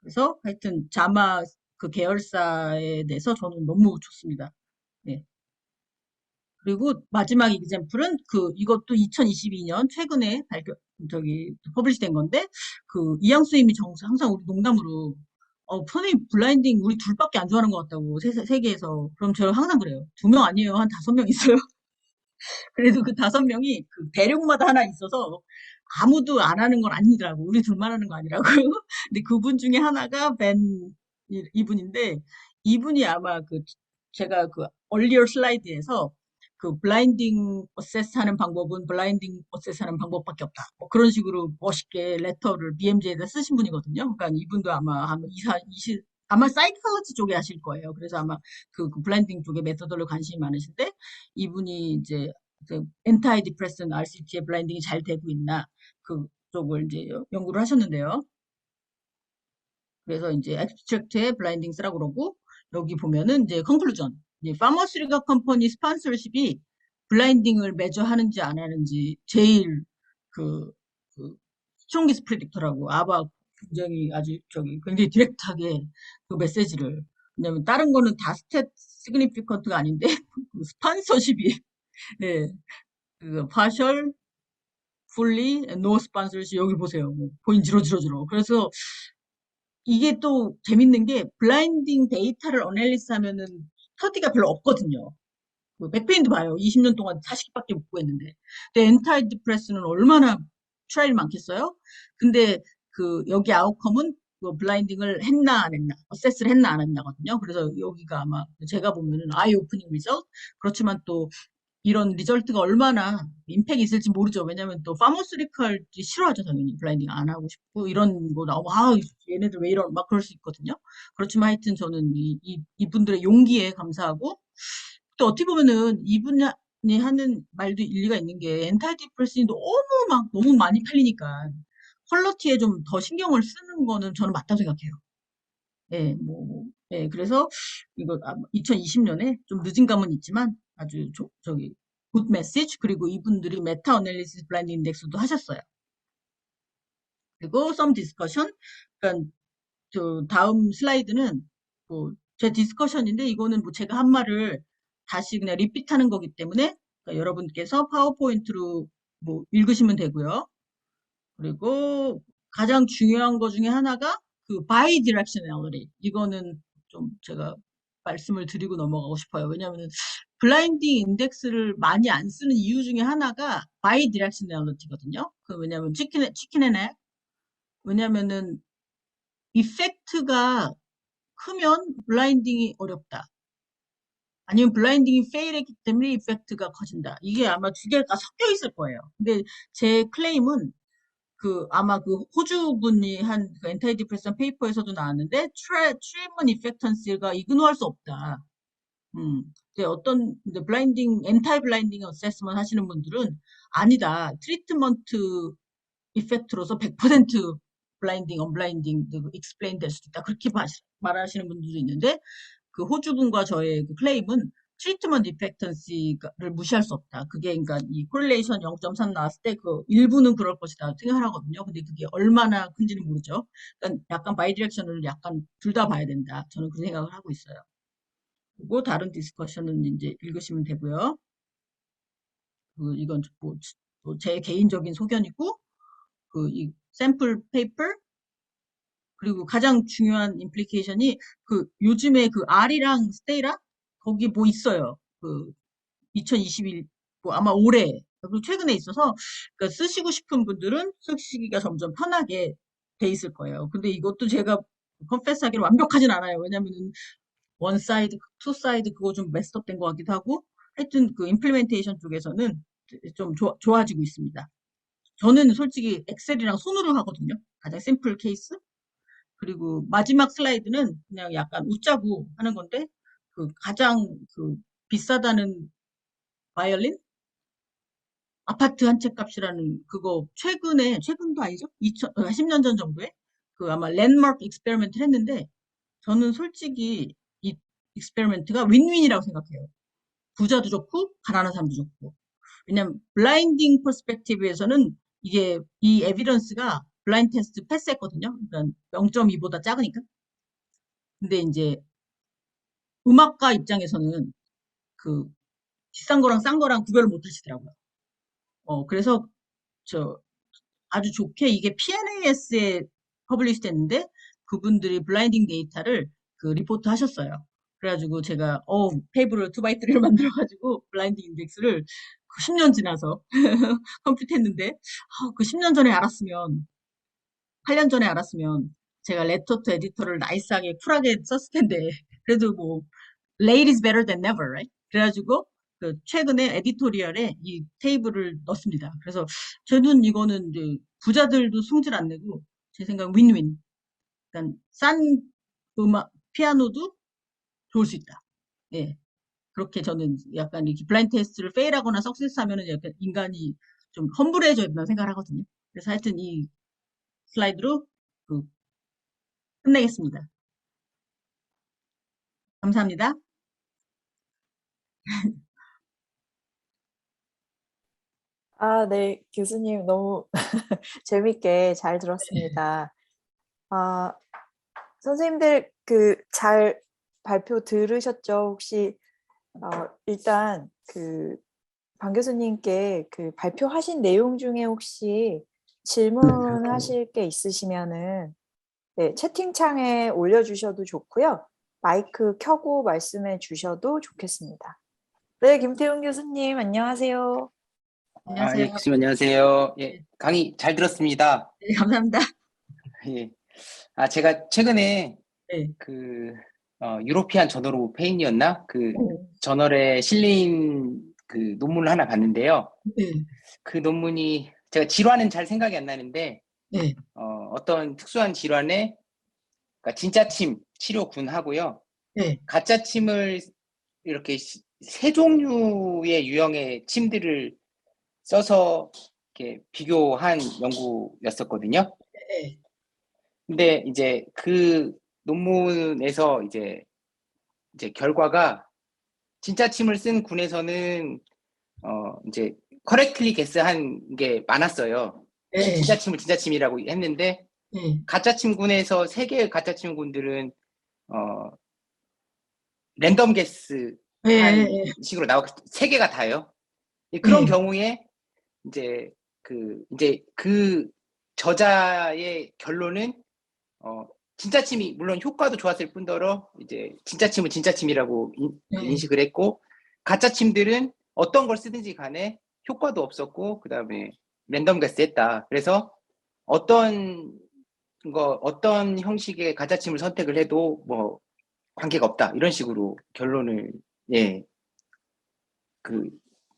그래서 하여튼 자마 계열사에 대해서 저는 너무 좋습니다. 네. 그리고 마지막 이그젬플은 이것도 2022년 최근에 퍼블리시된 건데 이양수 님이 항상 우리 농담으로 선생님 블라인딩 우리 둘밖에 안 좋아하는 것 같다고 세계에서 그럼 제가 항상 그래요. 2명 아니에요. 한 5명 있어요. 그래도 그 5명이 대륙마다 하나 있어서 아무도 안 하는 건 아니더라고. 우리 둘만 하는 거 아니라고. 근데 그분 중에 하나가 이분인데 이분이 아마 제가 얼리어 슬라이드에서 블라인딩 어세스 하는 방법은 블라인딩 어세스 하는 방법밖에 없다. 뭐 그런 식으로 멋있게 레터를 BMJ에다 쓰신 분이거든요. 그러니까 이분도 아마 20, 아마 사이콜로지 쪽에 하실 거예요. 그래서 아마 블라인딩 쪽에 메서드를 관심이 많으신데 이분이 이제 엔타이 디프레슨 RCT의 블라인딩이 잘 되고 있나 그쪽을 이제 연구를 하셨는데요. 그래서 이제 abstract에 블라인딩 쓰라고 그러고 여기 보면은 이제 컨클루전 이제 파머스리가 컴퍼니 스폰서십이 블라인딩을 매저 하는지 안 하는지 제일 스트롱기스 프리딕터라고 아바 굉장히 아주 굉장히 디렉트하게 메시지를 왜냐면 다른 거는 다 스탯 시그니피컨트가 아닌데 스폰서십이 네, partial, fully, no sponsorship 여기 보세요. 뭐, 보인 지로. 그래서 이게 또 재밌는 게 블라인딩 데이터를 어널리스 하면은 스터디가 별로 없거든요. 백페인도 봐요. 20년 동안 40개밖에 못 구했는데. 근데 엔타이 디프레스는 얼마나 트라이얼 많겠어요? 근데 여기 아웃컴은 블라인딩을 했나 안 했나, 어세스를 했나 안 했나거든요. 그래서 여기가 아마 제가 보면은 아이 오프닝 리저트 그렇지만 또 이런 리절트가 얼마나 임팩이 있을지 모르죠. 왜냐면 또 파머스리컬이 싫어하죠. 당연히 블라인딩 안 하고 싶고 이런 거 나오면 얘네들 왜 이런 막 그럴 수 있거든요. 그렇지만 하여튼 저는 이분들의 용기에 감사하고 또 어떻게 보면은 이분이 하는 말도 일리가 있는 게 엔타이티프레스이 너무 많이 팔리니까 퀄러티에 좀 더 신경을 쓰는 거는 저는 맞다고 생각해요. 예, 예, 그래서 이거 2020년에 좀 늦은 감은 있지만 아주 저기 good message. 그리고 이분들이 메타 어널리시스 블라인드 인덱스도 하셨어요. 그리고 some discussion. 그러니까 저 다음 슬라이드는 뭐 제 디스커션인데 이거는 뭐 제가 한 말을 다시 그냥 리핏하는 거기 때문에 그러니까 여러분께서 파워포인트로 뭐 읽으시면 되고요. 그리고 가장 중요한 거 중에 하나가 그 bidirectionality. 이거는 좀 제가 말씀을 드리고 넘어가고 싶어요. 왜냐하면 블라인딩 인덱스를 많이 안 쓰는 이유 중에 하나가 bidirectionality거든요. 그 왜냐하면 치킨 앤 egg. 왜냐하면은 이펙트가 크면 블라인딩이 어렵다. 아니면 블라인딩이 페일했기 때문에 이펙트가 커진다. 이게 아마 두 개가 섞여 있을 거예요. 근데 제 클레임은 그 아마 그 호주 분이 한 그 엔타이 디프레션 페이퍼에서도 나왔는데 트리먼 이펙턴스가 이그노할 수 없다. 근데 어떤 근데 블라인딩 엔타이 블라인딩 어세스먼 하시는 분들은 아니다. 트리트먼트 이펙트로서 100% 블라인딩, 언블라인딩, 익스플레인 될 수도 있다. 그렇게 말하시는 분들도 있는데 그 호주분과 저의 그 클레임은 트리트먼트 이펙턴시를 무시할 수 없다. 그게 그러니까 이 코릴레이션 0.3 나왔을 때 그 일부는 그럴 것이다 생각을 하거든요. 근데 그게 얼마나 큰지는 모르죠. 그러니까 약간 바이디렉션을 약간 둘 다 봐야 된다. 저는 그 생각을 하고 있어요. 그리고 다른 디스커션은 이제 읽으시면 되고요. 이건 뭐제 개인적인 소견이고 그 이 샘플 페이퍼 그리고 가장 중요한 임플리케이션이 그 요즘에 그 R이랑 스테이라 거기 뭐 있어요. 그 2021, 뭐 아마 올해 그리고 최근에 있어서 그러니까 쓰시고 싶은 분들은 쓰시기가 점점 편하게 돼 있을 거예요. 근데 이것도 제가 컨페스하기로 완벽하진 않아요. 왜냐면은 원 사이드, 투 사이드 그거 좀 메스업된 것 같기도 하고 하여튼 그 임플리멘테이션 쪽에서는 좀 좋아지고 있습니다. 저는 솔직히 엑셀이랑 손으로 하거든요. 가장 심플 케이스. 그리고 마지막 슬라이드는 그냥 약간 웃자고 하는 건데 그 가장 그 비싸다는 바이올린 아파트 한 채 값이라는 그거 최근도 아니죠? 10년 전 정도에 그 아마 랜드마크 익스페리먼트를 했는데 저는 솔직히 이 익스페리먼트가 윈윈이라고 생각해요. 부자도 좋고 가난한 사람도 좋고. 왜냐면 블라인딩 퍼스펙티브에서는 이게 이 에비던스가 블라인드 테스트 패스했거든요. 그러니까 0.2보다 작으니까. 근데 이제 음악가 입장에서는 그 비싼 거랑 싼 거랑 구별을 못 하시더라고요. 그래서 저 아주 좋게 이게 PNAS에 퍼블리시 됐는데 그분들이 블라인딩 데이터를 그 리포트 하셨어요. 그래가지고 제가 테이블을 2x3를 만들어가지고 블라인딩 인덱스를 그 10년 지나서 컴퓨트했는데 그 10년 전에 알았으면 8년 전에 알았으면 제가 레터트 에디터를 나이스하게 쿨하게 썼을 텐데 그래도 뭐 late is better than never, right? 그래가지고 그 최근에 에디토리얼에 이 테이블을 넣습니다. 그래서 저는 이거는 이제 부자들도 승질 안 내고 제 생각 윈윈. 그러니까 싼 음악 피아노도 좋을 수 있다. 예, 그렇게 저는 약간 이렇게 블라인드 테스트를 페일하거나 석세스하면은 약간 인간이 좀 험불해져야 된다는 생각을 하거든요. 그래서 하여튼 이 슬라이드로 그 끝내겠습니다. 감사합니다. 아, 네, 교수님 너무 재밌게 잘 들었습니다. 아, 선생님들 그 잘 발표 들으셨죠? 혹시 일단 그 방 교수님께 그 발표하신 내용 중에 혹시 질문하실 게 있으시면은 네, 채팅창에 올려주셔도 좋고요. 마이크 켜고 말씀해 주셔도 좋겠습니다. 네, 김태훈 교수님 안녕하세요. 안녕하세요. 예, 교수님 안녕하세요. 예, 네, 강의 잘 들었습니다. 네, 감사합니다. 예. 제가 최근에 네, 그 유로피안 저널 오브 페인이었나? 그 오, 저널에 실린 그 논문을 하나 봤는데요. 네, 그 논문이 제가 질환은 잘 생각이 안 나는데 네, 어떤 특수한 질환에 그러니까 진짜 침 치료군하고요. 네, 가짜 침을 이렇게 세 종류의 유형의 침들을 써서 이렇게 비교한 연구였었거든요. 네, 근데 이제 그 논문에서 이제 결과가 진짜 침을 쓴 군에서는 이제 correctly guess한 게 많았어요. 예, 진짜 침을 진짜 침이라고 했는데 예, 가짜 침군에서 3개의 가짜 침군들은 랜덤 게스 예, 한 예, 식으로 나왔 3개가 다요. 그런 예, 경우에 이제 그 저자의 결론은 진짜 침이 물론 효과도 좋았을 뿐더러 이제 진짜 침은 진짜 침이라고 예, 인식을 했고 가짜 침들은 어떤 걸 쓰든지 간에 효과도 없었고 그다음에 랜덤 게스했다. 그래서 어떤 형식의 가짜 침을 선택을 해도 뭐 관계가 없다. 이런 식으로 결론을 예,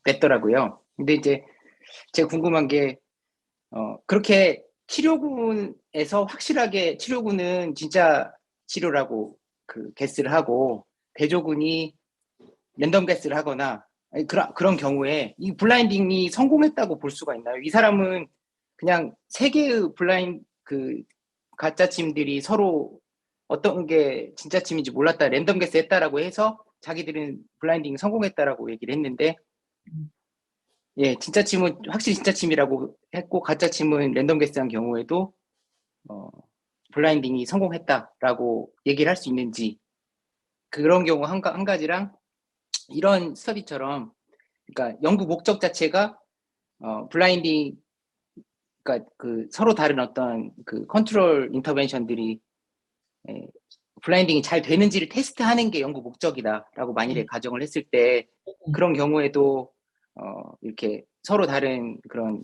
냈더라고요. 근데 이제 제가 궁금한 게 그렇게 치료군에서 확실하게 치료군은 진짜 치료라고 게스를 하고 대조군이 랜덤 게스를 하거나 그런 경우에 이 블라인딩이 성공했다고 볼 수가 있나요? 이 사람은 그냥 3개의 가짜 침들이 서로 어떤 게 진짜 침인지 몰랐다 랜덤 게스 했다라고 해서 자기들은 블라인딩 성공했다라고 얘기를 했는데 예, 진짜 침은 확실히 진짜 침이라고 했고 가짜 침은 랜덤 게스한 경우에도 블라인딩이 성공했다라고 얘기를 할 수 있는지 그런 경우 한 가지랑 이런 스터디처럼 그러니까 연구 목적 자체가 블라인딩 그러니까 서로 다른 어떤 컨트롤 인터벤션들이 블라인딩이 잘 되는지를 테스트하는 게 연구 목적이다라고 만일에 가정을 했을 때 그런 경우에도 이렇게 서로 다른 그런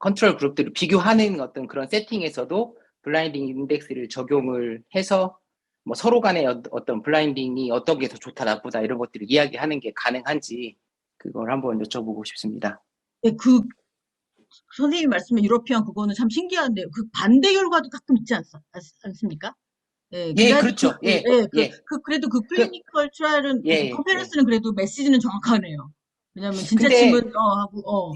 컨트롤 그룹들을 비교하는 어떤 그런 세팅에서도 블라인딩 인덱스를 적용을 해서 뭐 서로 간의 어떤 블라인딩이 어떤 게 더 좋다 나쁘다 이런 것들을 이야기하는 게 가능한지 그걸 한번 여쭤보고 싶습니다. 예, 선생님이 말씀한 유러피안 그거는 참 신기한데, 그 반대 결과도 가끔 있지 않습니까? 예, 예, 그래도 그렇죠. 예, 예. 그래도 그 그, 클리니컬 트라이얼은, 예, 예, 예. 컴페런스는 그래도 메시지는 정확하네요. 왜냐면 진짜 침은, 근데 하고,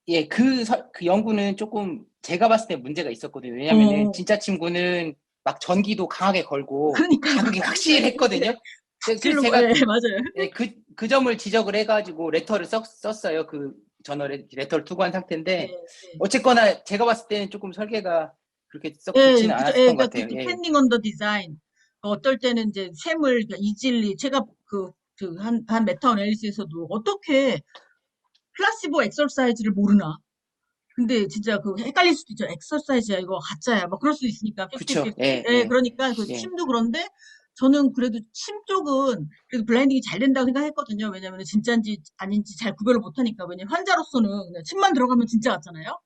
예, 그 연구는 조금 제가 봤을 때 문제가 있었거든요. 왜냐면은 어, 진짜 친구는 막 전기도 강하게 걸고 그러니까요. 자극이 확실했거든요. 그래서 찔르고, 제가 예, 맞아요. 예, 그 점을 지적을 해가지고 레터를 썼어요. 그 저널에 레터를 투고한 예, 상태인데 예. 어쨌거나 제가 봤을 때는 조금 설계가 그렇게 썩 예, 좋지는 그죠. 예, 않았었던 그러니까 것 그 같아요. 예, depending on the design. 어떨 때는 이제 샘을, 그러니까 이질리, 제가 한 메타 어널리시스에서도 어떻게 플라시보 엑서사이즈를 모르나? 근데 진짜 헷갈릴 수도 있죠. 엑서사이즈야, 이거 가짜야. 막 그럴 수도 있으니까, 그쵸. 50-50. 예, 예, 예, 그러니까 예. 침도 그런데 저는 그래도 침 쪽은 그래도 블라인딩이 잘 된다고 생각했거든요. 왜냐면 진짜인지 아닌지 잘 구별을 못하니까. 왜냐면 환자로서는 그냥 침만 들어가면 진짜 같잖아요.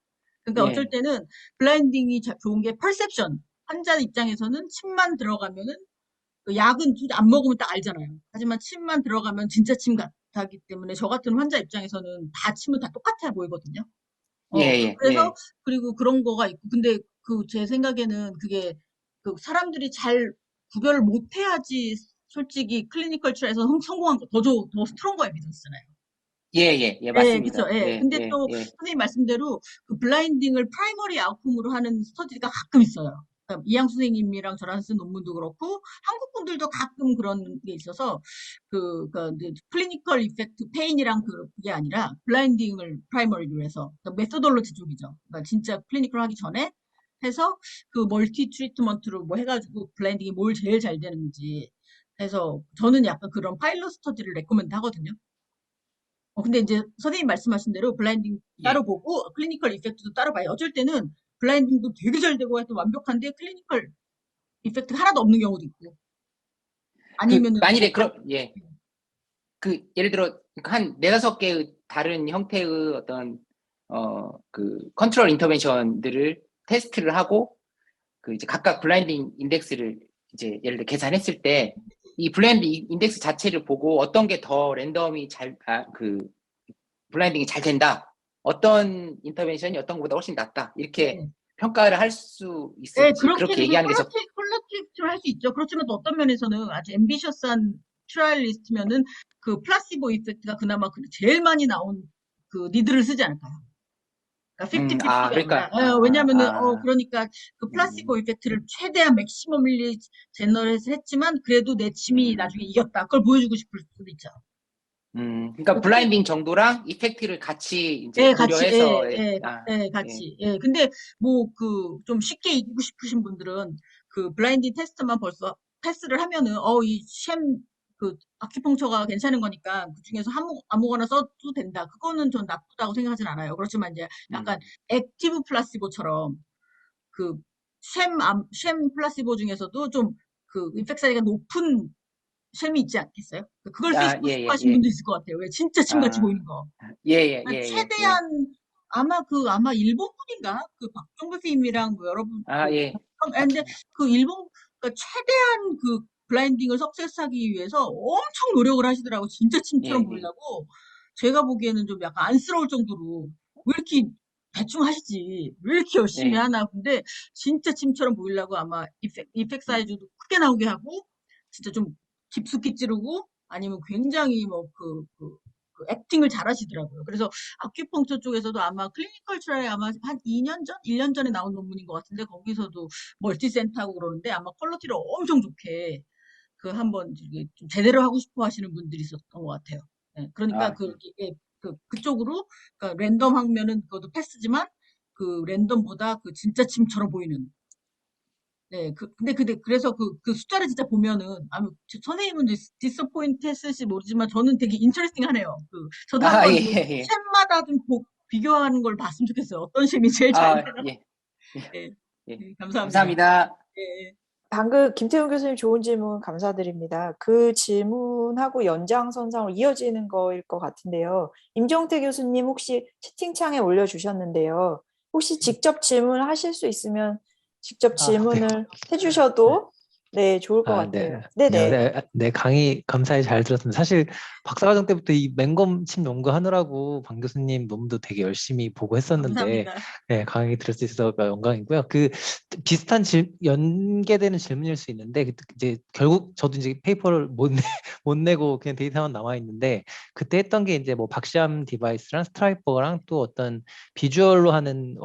그러니까 어쩔 예, 때는 블라인딩이 좋은 게 퍼셉션. 환자 입장에서는 침만 들어가면은 그 약은 진짜 안 먹으면 딱 알잖아요. 하지만 침만 들어가면 진짜 침 같기 때문에 저 같은 환자 입장에서는 다 침은 다 똑같아 보이거든요. 예, 예, 그래서 예. 그리고 그런 거가 있고 근데 제 생각에는 그게 사람들이 잘 구별을 못 해야지 솔직히 클리니컬 트라이에서 성공한 더 스트롱거 에비던스잖아요. 예, 예, 예, 예, 그쵸. 맞습니다. 예. 예, 근데 예, 또 예. 선생님 말씀대로 그 블라인딩을 프라이머리 아웃컴으로 하는 스터디가 가끔 있어요. 그러니까 이양 선생님이랑 저랑 쓴 논문도 그렇고 한국 분들도 가끔 그런 게 있어서 이제 클리니컬 이펙트 페인이랑 그게 아니라 블라인딩을 프라이머리로 해서 그러니까 메소돌로지 쪽이죠. 그러니까 진짜 클리니컬 하기 전에 해서 멀티 트리트먼트로 뭐 해가지고 블라인딩이 뭘 제일 잘 되는지 해서 저는 약간 그런 파일럿 스터디를 레코멘드 하거든요. 근데 이제 선생님 말씀하신 대로 블라인딩 따로 예. 보고 클리니컬 이펙트도 따로 봐요. 어쩔 때는 블라인딩도 되게 잘 되고 해도 완벽한데 클리니컬 이펙트가 하나도 없는 경우도 있고 아니면은 만일에 예. 예를 들어 한 네다섯 개의 다른 형태의 어떤 컨트롤 인터벤션들을 테스트를 하고 이제 각각 블라인딩 인덱스를 이제 예를 들어 계산했을 때 이 블라인딩 인덱스 자체를 보고 어떤 게 더 랜덤이 블라인딩이 잘 된다. 어떤 인터벤션이 어떤 것보다 훨씬 낫다. 이렇게 네. 평가를 할 수 네, 있을지 그렇게 얘기하는 게 콜라티브를 할 수 있죠. 그렇지만 또 어떤 면에서는 아주 앰비셔스한 트라이얼리스트면은 플라시보 이펙트가 그나마 제일 많이 나온 니들을 쓰지 않을까요? 그러니까 50-50가 아니라 그러니까 왜냐면은 그러니까 플라시보 이펙트를 최대한 맥시멈리 제너레이트 했지만 그래도 내 침이 나중에 이겼다. 그걸 보여주고 싶을 수도 있죠. 그러니까 블라인딩 정도랑 이펙트를 같이 이제 예, 같이, 예, 고려해서 예, 예, 예. 같이. 예, 근데 뭐 좀 쉽게 이기고 싶으신 분들은 그 블라인딩 테스트만 벌써 패스를 하면은, 아큐펑처가 괜찮은 거니까 그 중에서 아무거나 써도 된다. 그거는 전 나쁘다고 생각하진 않아요. 그렇지만 이제 약간 음, 액티브 플라시보처럼 그 쉔 플라시보 중에서도 좀 그 인펙 사이가 높은 셈이 있지 않겠어요? 그걸 쓰시고 예, 싶어 예, 하시는 예. 분도 있을 것 같아요. 왜 진짜 침같이 아, 보이는 거. 예, 예, 예, 그러니까 예, 예. 최대한 아마 일본 분인가? 그 박종배 선생님이랑 뭐 여러분 예. 근데 그 일본 그러니까 최대한 그 블라인딩을 석세스하기 위해서 엄청 노력을 하시더라고. 진짜 예, 침처럼 예. 보이려고. 제가 보기에는 좀 약간 안쓰러울 정도로 왜 이렇게 대충 하시지? 왜 이렇게 열심히 예. 하나? 근데 진짜 침처럼 보이려고 아마 이펙 음. 사이즈도 크게 나오게 하고 진짜 좀 깊숙이 찌르고 아니면 굉장히 그 액팅을 잘 하시더라고요. 그래서 아큐펑처 쪽에서도 아마 클리니컬 트라이 아마 한 2년 전? 1년 전에 나온 논문인 것 같은데 거기서도 멀티센터하고 그러는데 아마 퀄리티를 엄청 좋게 그 한번 이게 좀 제대로 하고 싶어 하시는 분들이 있었던 것 같아요. 예, 그러니까 예. 그쪽으로 그러니까 랜덤 하면은 그것도 패스지만 그 랜덤보다 그 진짜 침처럼 보이는 네, 근데 그래서 그 숫자를 진짜 보면은, 선생님은 디서포인트 했을지 모르지만 저는 되게 인터레스팅 하네요. 저도 예, 한번 예. 셈마다 좀 비교하는 걸 봤으면 좋겠어요. 어떤 셈이 제일 잘 되나? 예. 네, 예. 네, 감사합니다. 감사합니다. 네, 방금 김태훈 교수님 좋은 질문 감사드립니다. 그 질문하고 연장선상으로 이어지는 거일 것 같은데요. 임정태 교수님 혹시 채팅창에 올려주셨는데요. 혹시 직접 질문하실 수 있으면 직접 네. 질문을 해주셔도 네, 좋을 것 네. 같아요. 네네. 안녕하세요. 네, 강의 감사히 잘 들었습니다. 사실 박사과정 때부터 이 맹검침 연구하느라고 방 교수님 논문도 되게 열심히 보고 했었는데, 감사합니다. 네, 강의 들을 수 있어서 영광이고요. 비슷한 연계되는 질문일 수 있는데, 이제 결국 저도 이제 페이퍼를 못 내고 그냥 데이터만 남아 있는데, 그때 했던 게 이제 뭐 박시암 디바이스랑 스트라이퍼랑 또 어떤 비주얼로 하는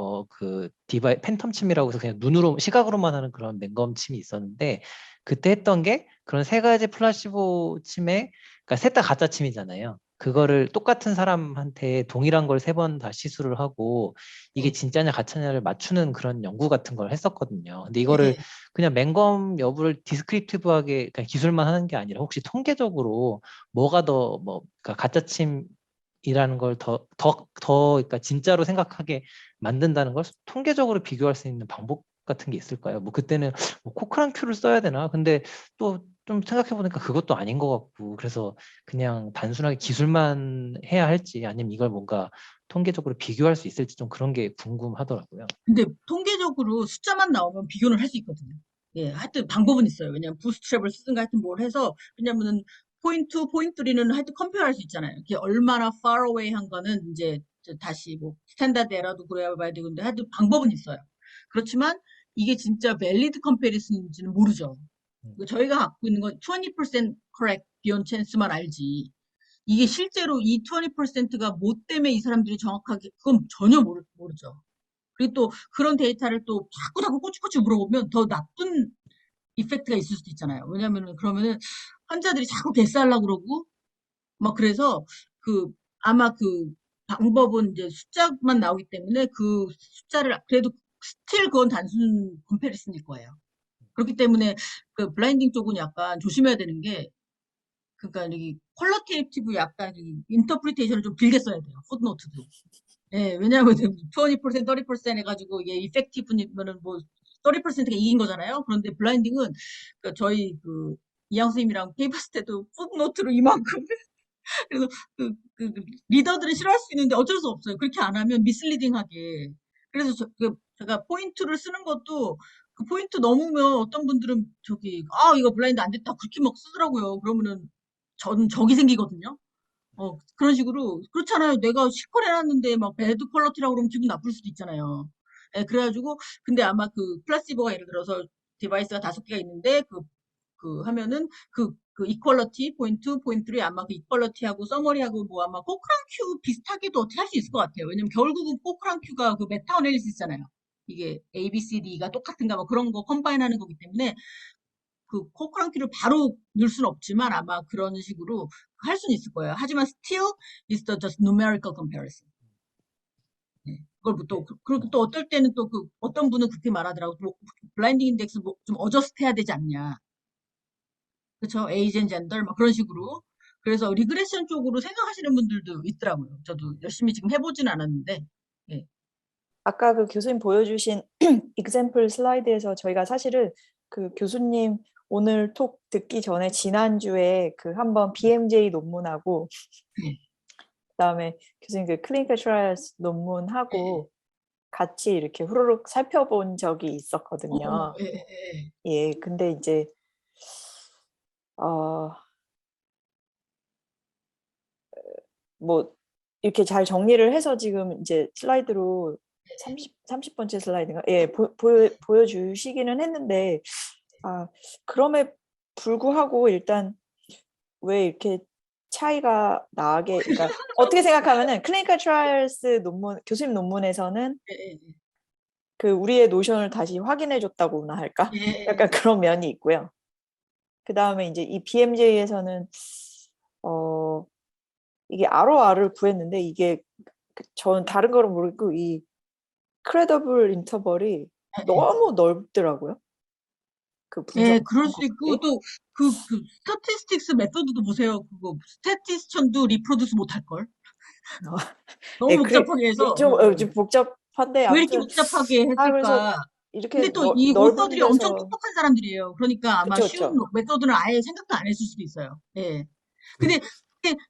팬텀 침이라고 해서 그냥 눈으로 시각으로만 하는 그런 맹검침이 있었는데, 그때 했던 게 그런 세 가지 플라시보 침에, 그러니까 셋 다 가짜 침이잖아요. 그거를 똑같은 사람한테 동일한 걸 세 번 다 시술을 하고 이게 네, 진짜냐 가짜냐를 맞추는 그런 연구 같은 걸 했었거든요. 근데 이거를 네. 그냥 맹검 여부를 디스크립티브하게 그냥 기술만 하는 게 아니라 혹시 통계적으로 뭐가 더 그러니까 가짜 침이라는 걸 그러니까 진짜로 생각하게 만든다는 걸 통계적으로 비교할 수 있는 방법 같은 게 있을까요? 뭐 그때는 뭐 코크란 큐를 써야 되나? 근데 또 좀 생각해 보니까 그것도 아닌 것 같고 그래서 그냥 단순하게 기술만 해야 할지 아니면 이걸 뭔가 통계적으로 비교할 수 있을지 좀 그런 게 궁금하더라고요. 근데 통계적으로 숫자만 나오면 비교는 할 수 있거든요. 예, 하여튼 방법은 있어요. 왜냐면 부스트랩을 쓰든가 하여튼 뭘 해서, 왜냐면은 포인트 2, 포인트 3는 하여튼 컴페어 할 수 있잖아요. 이게 얼마나 far away 한 거는 이제 다시 뭐 스탠다드 에러도 그래야 봐야 되는데 하여튼 방법은 있어요. 그렇지만 이게 진짜 밸리드 컴패리슨인지는 모르죠. 저희가 갖고 있는 건 20% correct beyond chance만 알지. 이게 실제로 이 20%가 뭐 때문에 이 사람들이 정확하게 그건 전혀 모르죠. 그리고 또 그런 데이터를 또 자꾸 꼬치꼬치 물어보면 더 나쁜 이펙트가 있을 수도 있잖아요. 왜냐면은 그러면은 환자들이 자꾸 개싸려고 그러고 막 그래서 그 아마 그 방법은 이제 숫자만 나오기 때문에 그 숫자를 그래도 스틸 그건 단순 컴패리슨일 거예요. 그렇기 때문에 그 블라인딩 쪽은 약간 조심해야 되는 게 그러니까 이 퀄러테이티브 약간 이 인터프리테이션을 좀 길게 써야 돼요. 풋노트도. 예, 왜냐하면 20%, 30% 해가지고 이게 이펙티브면은 뭐 30%가 이긴 거잖아요. 그런데 블라인딩은 저희 이양 선생님이랑 페이퍼 쓸 때도 풋노트로 이만큼 그래서 리더들은 싫어할 수 있는데 어쩔 수 없어요. 그렇게 안 하면 미슬리딩하게. 그래서 제가 포인트를 쓰는 것도 그 포인트 넘으면 어떤 분들은 이거 블라인드 안 됐다 그렇게 막 쓰더라고요. 그러면은 저는 적이 생기거든요. 그런 식으로 그렇잖아요. 내가 실컷 해놨는데 막 배드 퀄러티라고 그러면 기분 나쁠 수도 있잖아요. 예, 그래가지고 근데 아마 플라시보가 예를 들어서 디바이스가 5개가 있는데 하면은 이퀄러티 포인트 포인트 3 아마 그 이퀄러티하고 서머리하고 뭐 아마 코크랑 큐 비슷하게도 어떻게 할 수 있을 것 같아요. 왜냐면 결국은 코크랑 큐가 그 메타 어널리시스잖아요. 이게 A, B, C, D가 똑같은가 뭐 그런 거 컴바인하는 거기 때문에 그 코크랑키를 바로 넣을 수는 없지만 아마 그런 식으로 할 수는 있을 거예요. 하지만 still is the just numerical comparison. 네. 그걸 그리고 또 어떨 때는 또 어떤 분은 그렇게 말하더라고. 뭐, 블라인딩 인덱스 좀 어저스트 해야 되지 않냐. 그쵸? 에이지 앤 젠더, 막 그런 식으로. 그래서 리그레션 쪽으로 생각하시는 분들도 있더라고요. 저도 열심히 지금 해보진 않았는데. 예. 아까 그 교수님 보여주신 example 슬라이드에서 저희가 사실은 그 교수님 오늘 톡 듣기 전에 지난주에 그 한번 BMJ 논문하고 네. 그다음에 교수님 그 클리니컬 트라이얼스 논문하고 같이 이렇게 후루룩 살펴본 적이 있었거든요. 예, 근데 이제 뭐 이렇게 잘 정리를 해서 지금 이제 슬라이드로 30번째 슬라이드인가? 예, 보여주시기는 했는데 그럼에 불구하고 일단 왜 이렇게 차이가 나게, 그러니까 어떻게 생각하면은 클리니컬 트라이얼스 논문, 교수님 논문에서는 그 우리의 노션을 다시 확인해 줬다고나 할까? 약간 그런 면이 있고요. 그 다음에 이제 이 BMJ에서는 이게 ROR을 구했는데 이게 저는 다른 거는 모르겠고 이 credible 인터벌이 너무 넓더라고요. 그 예, 분석 그럴 수 있고, 방법들이. 또, 스태티스틱스 메소드도 보세요. 그거, 스태티스천도 리프로듀스 못할걸? 너무 예, 복잡하게 해서, 좀 복잡한데 왜 이렇게 아무튼 복잡하게 그래서 했을까? 이렇게 근데 또 이 넓은 오서들이 엄청 데서 똑똑한 사람들이에요. 그러니까 아마 그쵸 쉬운 그쵸. 메소드는 아예 생각도 안 했을 수도 있어요. 예. 근데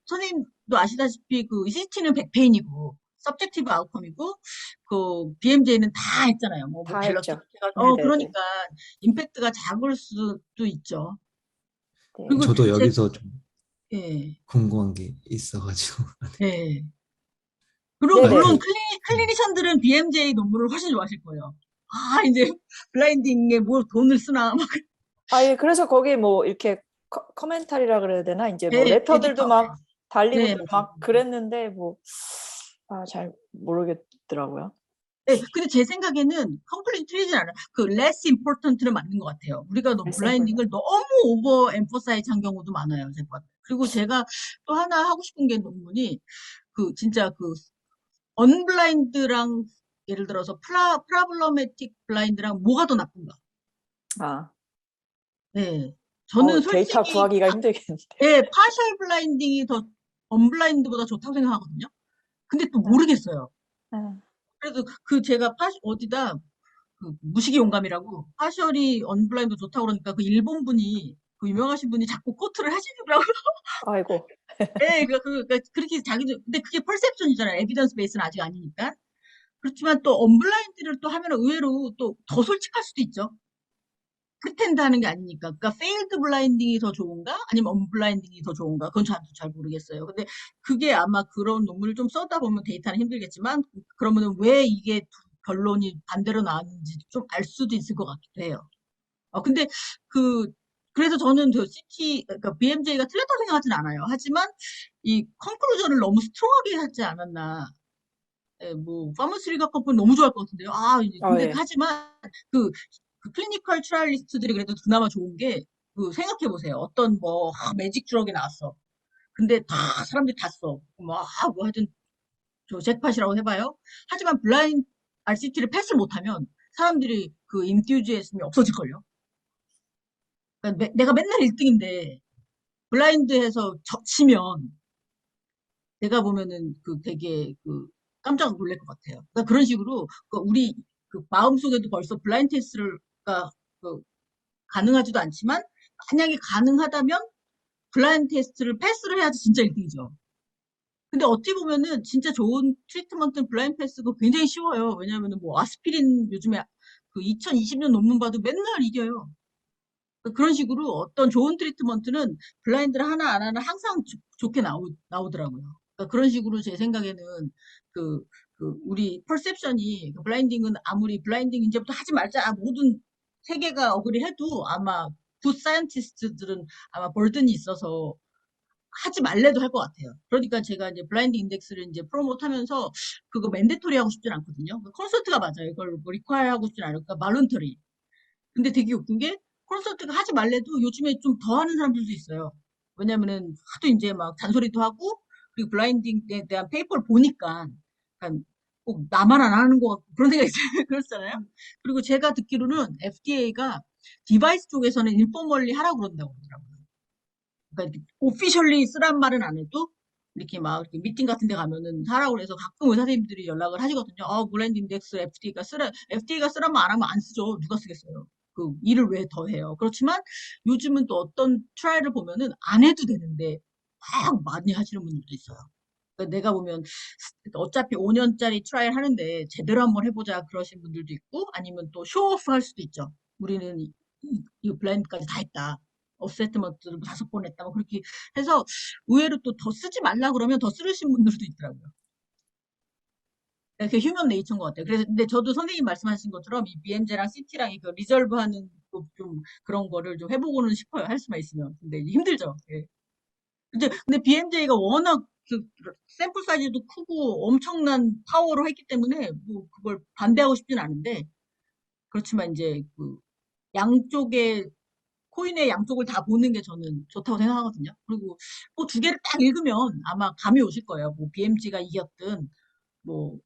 선생님도 아시다시피 그 CT는 100페인이고, 서브젝티브 아웃컴이고, 그 BMJ는 다 했잖아요. 뭐 다 밸런스 했죠. 해가지고. 네네네. 그러니까 임팩트가 작을 수도 있죠. 네. 그리고 저도 여기서 좀 예, 궁금한 게 있어가지고. 예. 그리고 네네. 물론 클리니션들은 BMJ 논문을 훨씬 좋아하실 거예요. 이제 블라인딩에 뭐 돈을 쓰나 막. 예, 그래서 거기 뭐 이렇게 커멘터리라 그래야 되나? 이제 뭐 예, 레터들도 에디터. 막 달리고 네, 맞아요. 막 그랬는데 뭐 잘 모르겠더라고요. 네, 근데 제 생각에는 컴플레인 틀리진 않아요. 그 less important는 맞는 것 같아요. 우리가 블라인딩을 너무 오버 엠퍼사이즈 한 경우도 많아요. 제가. 그리고 제가 또 하나 하고 싶은 게 논문이 진짜 언블라인드랑 예를 들어서 프라블러매틱 블라인드랑 뭐가 더 나쁜가? 네. 저는 데이터 솔직히 구하기가 힘들겠는데. 네, 파셜 블라인딩이 더 언블라인드보다 좋다고 생각하거든요. 근데 또 모르겠어요. 그래도 제가 어디다 무식의 용감이라고 파셜이 언블라인드 좋다고 그러니까 그 일본 분이 그 유명하신 분이 자꾸 코트를 하시더라고요. 아이고. 네, 그렇게 근데 그게 퍼셉션이잖아요. 에비던스 베이스는 아직 아니니까. 그렇지만 또 언블라인드를 또 하면 의외로 또 더 솔직할 수도 있죠. 프리텐드 하는 게 아니니까. 그러니까 페일드 블라인딩이 더 좋은가? 아니면 언블라인딩이 더 좋은가? 그건 저도 잘 모르겠어요. 근데 그게 아마 그런 논문을 좀 써다 보면 데이터는 힘들겠지만 그러면은 왜 이게 결론이 반대로 나왔는지 좀 알 수도 있을 것 같기도 해요. 근데 그래서 저는 그러니까 BMJ가 틀렸다고 생각하진 않아요. 하지만 이 컨클루전을 너무 스트롱하게 하지 않았나. 예, 뭐 파머스리가 커플 너무 좋아할 것 같은데요. 근데 예. 하지만 클리니컬 트라이얼리스트들이 그래도 그나마 좋은 게 생각해 보세요. 어떤 매직 드럭이 나왔어. 근데 다 사람들이 다 써. 뭐 하여튼 잭팟이라고 해봐요. 하지만 블라인드 RCT를 패스 못하면 사람들이 그 인튜지애즘이 없어질걸요. 그러니까 내가 맨날 1등인데 블라인드에서 치면 내가 보면은 되게 깜짝 놀랄 것 같아요. 그러니까 그런 식으로 우리 마음속에도 벌써 블라인드 테스트가 가능하지도 않지만 만약에 가능하다면 블라인드 테스트를 패스를 해야지 진짜 1등이죠. 근데 어찌 보면은 진짜 좋은 트리트먼트는 블라인드 패스가 굉장히 쉬워요. 왜냐하면은 뭐 아스피린 요즘에 2020년 논문 봐도 맨날 이겨요. 그런 식으로 어떤 좋은 트리트먼트는 블라인드를 하나 안 하나 항상 좋게 나오더라고요. 그러니까 그런 식으로 제 생각에는 우리 퍼셉션이 블라인딩은 아무리 블라인딩 이제부터 하지 말자 모든 세계가 어그리 해도 아마 굿 사이언티스트들은 아마 버든이 있어서 하지 말래도 할 것 같아요. 그러니까 제가 이제 블라인드 인덱스를 이제 프로모트 하면서 그거 맨데토리 하고 싶진 않거든요. 컨설트가 맞아요. 이걸 리콰이어 하고 싶진 않으니까 말론터리. 근데 되게 웃긴 게 콘서트가 하지 말래도 요즘에 좀 더 하는 사람들도 있어요. 왜냐면은 하도 이제 막 잔소리도 하고 그리고 블라인딩에 대한 페이퍼를 보니까 약간 꼭 나만 안 하는 것 같고 그런 생각이 있어요. 그렇잖아요. 그리고 제가 듣기로는 FDA가 디바이스 쪽에서는 인포멀리 하라고 그런다고 그러더라고요. 그러니까 오피셜리 쓰란 말은 안 해도 이렇게 막 이렇게 미팅 같은 데 가면은 하라고 해서 가끔 의사 선생님들이 연락을 하시거든요. 블렌드 인덱스 FDA가 쓰라면 안 하면 안 쓰죠. 누가 쓰겠어요. 그 일을 왜 더 해요. 그렇지만 요즘은 또 어떤 트라이를 보면은 안 해도 되는데 막 많이 하시는 분들도 있어요. 그러니까 내가 보면 어차피 5년짜리 트라이를 하는데 제대로 한번 해보자 그러신 분들도 있고 아니면 또 쇼오프 할 수도 있죠. 우리는 이 블라인드까지 다 했다. 어세트먼트를 5번 했다. 뭐 그렇게 해서 의외로 또 더 쓰지 말라 그러면 더 쓰시는 분들도 있더라고요. 그게 휴먼 네이처인 것 같아요. 그래서 근데 저도 선생님 말씀하신 것처럼 이 BMJ랑 CT랑 이거 리졸브하는 좀 그런 거를 좀 해보고는 싶어요. 할 수만 있으면. 근데 힘들죠. 예. 근데 BMJ가 워낙 그 샘플 사이즈도 크고 엄청난 파워로 했기 때문에 뭐 그걸 반대하고 싶진 않은데 그렇지만 이제 그 양쪽의 코인의 양쪽을 다 보는 게 저는 좋다고 생각하거든요. 그리고 뭐 두 개를 딱 읽으면 아마 감이 오실 거예요. 뭐 BMG가 이겼든 뭐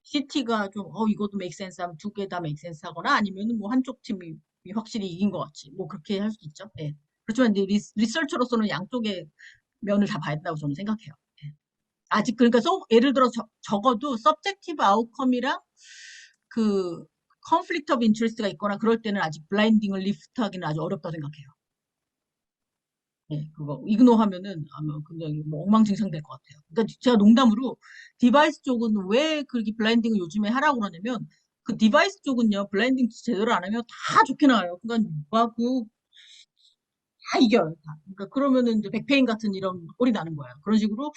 CT가 좀 이것도 make sense 하면 두 개 다 make sense 하거나 아니면은 뭐 한쪽 팀이 확실히 이긴 것 같이 뭐 그렇게 할 수도 있죠. 예. 그렇지만 이제 리서처로서는 양쪽의 면을 다 봐야 된다고 저는 생각해요. 예. 아직 그러니까 예를 들어 적어도 서브젝티브 아웃컴이랑 그 컨플릭트 오브 인트레스트가 있거나 그럴 때는 아직 블라인딩을 리프트하기는 아주 어렵다고 생각해요. 네, 그거 이그노하면은 아마 굉장히 뭐 엉망진창 될 것 같아요. 그러니까 제가 농담으로 디바이스 쪽은 왜 그렇게 블라인딩을 요즘에 하라고 그러냐면 그 디바이스 쪽은요 블라인딩 제대로 안 하면 다 좋게 나와요. 그러니까 다 이겨요. 다. 그러니까 그러면은 이제 백페인 같은 이런 꼴이 나는 거예요. 그런 식으로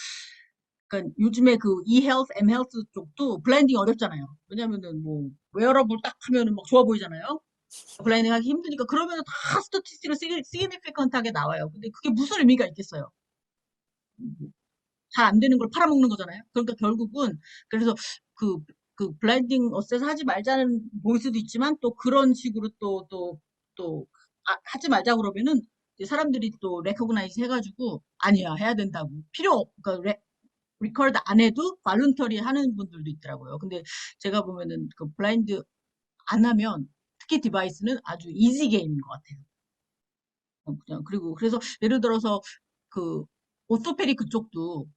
그러니까 요즘에 그 e헬스, m헬스 쪽도 블라인딩 어렵잖아요. 왜냐면은 뭐 웨어러블 딱 하면은 막 좋아 보이잖아요. 블라인딩 하기 힘드니까 그러면 다 스태티스틱을 시그니피컨트하게 나와요. 근데 그게 무슨 의미가 있겠어요? 잘 안 되는 걸 팔아먹는 거잖아요. 그러니까 결국은 그래서 그, 그 블라인딩 어세스 하지 말자는 보일 수도 있지만 또 그런 식으로 또 하지 말자 그러면은 이제 사람들이 또 레코그나이즈 해가지고 아니야 해야 된다고 그러니까 리커드 안 해도 발룬터리 하는 분들도 있더라고요. 근데 제가 보면은 그 블라인드 안 하면 특히 디바이스는 아주 이지 게임인 것 같아요. 그냥 그리고 그래서 예를 들어서 그 오토페리 그쪽도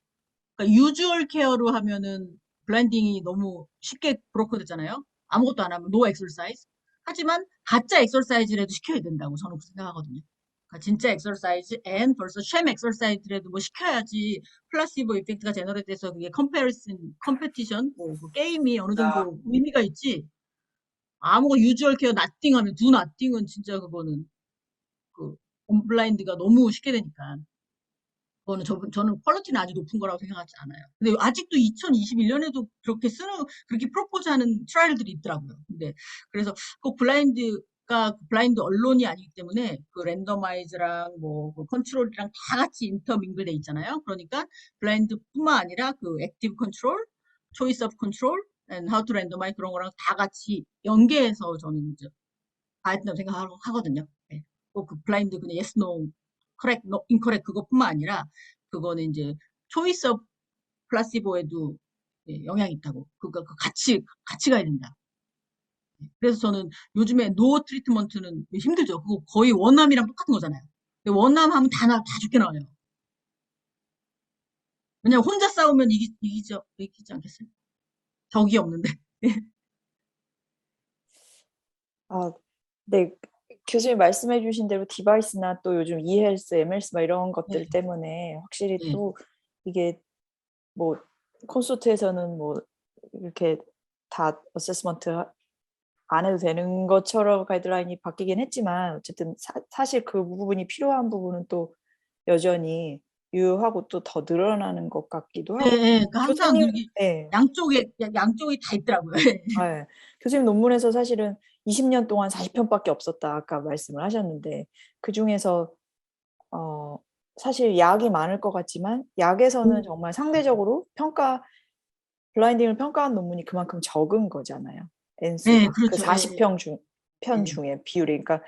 그러니까 유주얼 케어로 하면은 블라인딩이 너무 쉽게 브로커 되잖아요. 아무것도 안 하면 노 엑서사이즈. 하지만 가짜 엑서사이즈라도 시켜야 된다고 저는 그렇게 생각하거든요. 그러니까 진짜 엑서사이즈 앤 벌써 쉔 엑서사이즈라도 뭐 시켜야지 플라시보 이펙트가 제너레이트 돼서 그게 컴페티션 그 게임이 어느 정도 의미가 있지. 아무거 유주얼 케어 나띵 하면 두 나띵은 진짜 그거는 그 온블라인드가 너무 쉽게 되니까. 그거는 저는 퀄리티는 아주 높은 거라고 생각하지 않아요. 근데 아직도 2021년에도 그렇게 프로포즈하는 트라이얼들이 있더라고요. 근데 그래서 꼭 블라인드 언론이 아니기 때문에 그 랜더마이즈랑 그 컨트롤이랑 다 같이 인터밍글돼 있잖아요. 그러니까 블라인드뿐만 아니라 그 액티브 컨트롤, 초이스 오브 컨트롤, and how to randomize 그런 거랑 다 같이 연계해서 저는 이제 봐야 된다고 생각하거든요. 네. 꼭그 블라인드 그냥 yes, no, correct, no, incorrect 그것뿐만 아니라 그거는 이제 초이스 오브 플라시보에도 영향이 있다고. 그러니까 같이 가야 된다. 그래서 저는 요즘에 노 트리트먼트는 힘들죠. 그거 거의 원암이랑 똑같은 거잖아요. 근데 원암 하면 다 죽게 나와요. 왜냐면 혼자 싸우면 이기지 않겠어요? 적이 없는데. 아, 네. 교수님 말씀해 주신 대로 디바이스나 또 요즘 e헬스, m헬스 막 이런 것들 네. 때문에 확실히 네. 또 이게 뭐 콘서트에서는 뭐 이렇게 다 어세스먼트 안 해도 되는 것처럼 가이드라인이 바뀌긴 했지만 어쨌든 사실 그 부분이 필요한 부분은 또 여전히 유효하고 또 더 늘어나는 것 같기도 네, 하고 네. 그러니까 항상 교수님 여기 네. 양쪽이 다 있더라고요. 네. 교수님 논문에서 사실은 20년 동안 40편밖에 없었다 아까 말씀을 하셨는데 그중에서 사실 약이 많을 것 같지만 약에서는 정말 상대적으로 블라인딩을 평가한 논문이 그만큼 적은 거잖아요. 네, N수가. 그 그렇죠. 예, 40편 예. 중에 비율이. 그러니까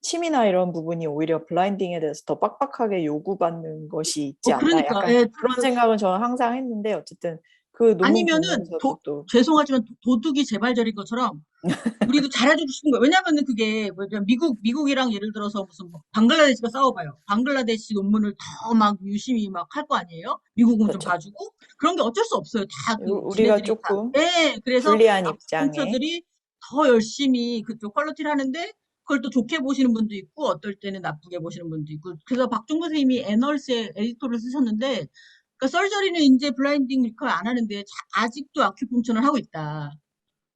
침이나 이런 부분이 오히려 블라인딩에 대해서 더 빡빡하게 요구받는 것이 있지 않나 그러니까, 약간 예, 그런 생각은 저는 항상 했는데 어쨌든 그 논문 아니면은, 보면서도 또 죄송하지만 도둑이 제발저린 것처럼 우리도 잘해주고 싶은 거예요. 왜냐면은 그게 미국이랑 예를 들어서 무슨 뭐 방글라데시가 싸워봐요. 방글라데시 논문을 더 막 유심히 막 할 거 아니에요? 미국은 좀 그렇죠. 봐주고 그런 게 어쩔 수 없어요. 다 우리가 지네들이 다. 조금 네, 그래서 불리한 입장에 아쿠펑처들이 더 열심히 그쪽 퀄리티를 하는데 그걸 또 좋게 보시는 분도 있고 어떨 때는 나쁘게 보시는 분도 있고 그래서 박종근 선생님이 애널스에 에디토를 쓰셨는데 그러니까 서저리는 이제 블라인딩 리커 안 하는데 아직도 아큐펑처를 하고 있다.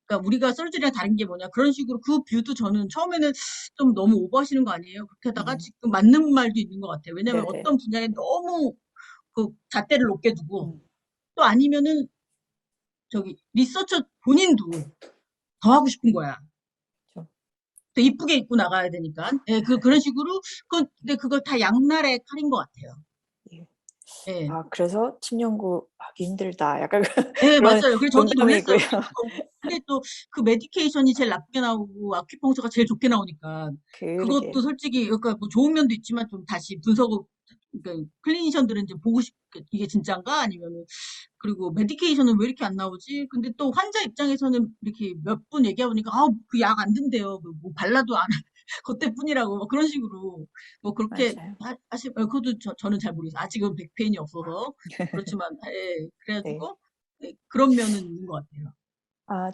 그러니까 우리가 썰줄이랑 다른 게 뭐냐 그런 식으로 그 뷰도 저는 처음에는 좀 너무 오버하시는 거 아니에요? 그렇게 하다가 지금 맞는 말도 있는 것 같아요. 왜냐면 네네. 어떤 분야에 너무 그 잣대를 높게 두고 음, 또 아니면은 저기 리서처 본인도 더 하고 싶은 거야. 그렇죠. 또 이쁘게 입고 나가야 되니까. 예, 그런 식으로 근데 그걸 다 양날의 칼인 것 같아요. 예. 예. 그래서 침 연구하기 힘들다. 약간 네, 그런 맞아요. 그래서 저도 농담이고요. 놀랐어요. 근데 또 그 메디케이션이 제일 나쁘게 나오고 아큐펑처가 제일 좋게 나오니까 그것도 그러게요. 솔직히 그러니까 뭐 좋은 면도 있지만 좀 다시 분석을 그러니까 클리니션들은 이제 보고 싶 이게 진짠가 아니면은 그리고 메디케이션은 왜 이렇게 안 나오지? 근데 또 환자 입장에서는 이렇게 몇 분 얘기해 보니까 그 약 안 된대요. 뭐 발라도 안 그때뿐이라고 뭐 그런 식으로 뭐 그렇게 맞아요. 그것도 저는 잘 모르겠어요. 아직은 백페인이 없어서 그렇지만 예, 네. 그래가지고 예, 그런 면은 있는 것 같아요.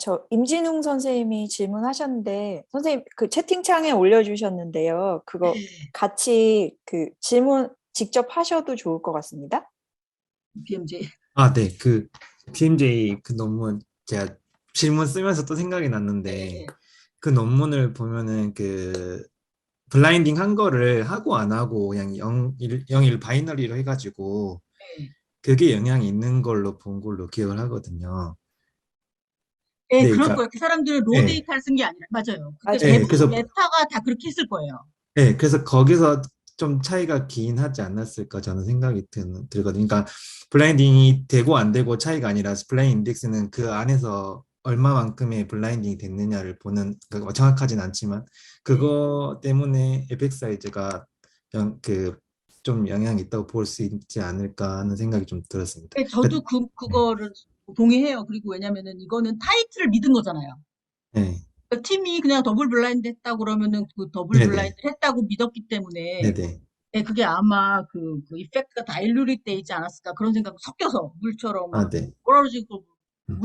저 임진웅 선생님이 질문하셨는데 선생님 그 채팅창에 올려주셨는데요. 그거 네. 같이 그 질문 직접 하셔도 좋을 것 같습니다. BMJ. 아, 네. 그 PMJ 그 논문 제가 질문 쓰면서 또 생각이 났는데 네. 그 논문을 보면은 그 블라인딩 한 거를 하고 안 하고 그냥 0일 바이너리로 해가지고 네. 그게 영향이 있는 걸로 본 걸로 기억을 하거든요. 예, 네, 그럴 그러니까 거예요. 그 사람들은 로 네, 데이터를 쓴 게 아니라 맞아요. 그게 맞아요. 네, 대부분 그래서 메타가 다 그렇게 했을 거예요. 네, 그래서 거기서 좀 차이가 긴 하지 않았을까 저는 생각이 들거든요. 그러니까 블라인딩이 되고 안 되고 차이가 아니라 블라인딩 인덱스는 그 안에서 얼마만큼의 블라인딩이 됐느냐를 보는 그러니까 정확하진 않지만 네. 그거 때문에 에펙 사이즈가 그좀 영향이 있다고 볼 수 있지 않을까 하는 생각이 좀 들었습니다. 예, 저도 네, 그거를 동의해요. 그리고 왜냐면은 이거는 타이틀을 믿은 거잖아요. 네, 그러니까 팀이 그냥 더블 블라인드 했다고 그러면은 그 더블 네, 네, 블라인드 했다고 믿었기 때문에 네, 네. 예, 그게 아마 그 이펙트가 다일루리 돼 있지 않았을까 그런 생각 섞여서 물처럼 아, 막 네. 뭐라 그러지 그 음.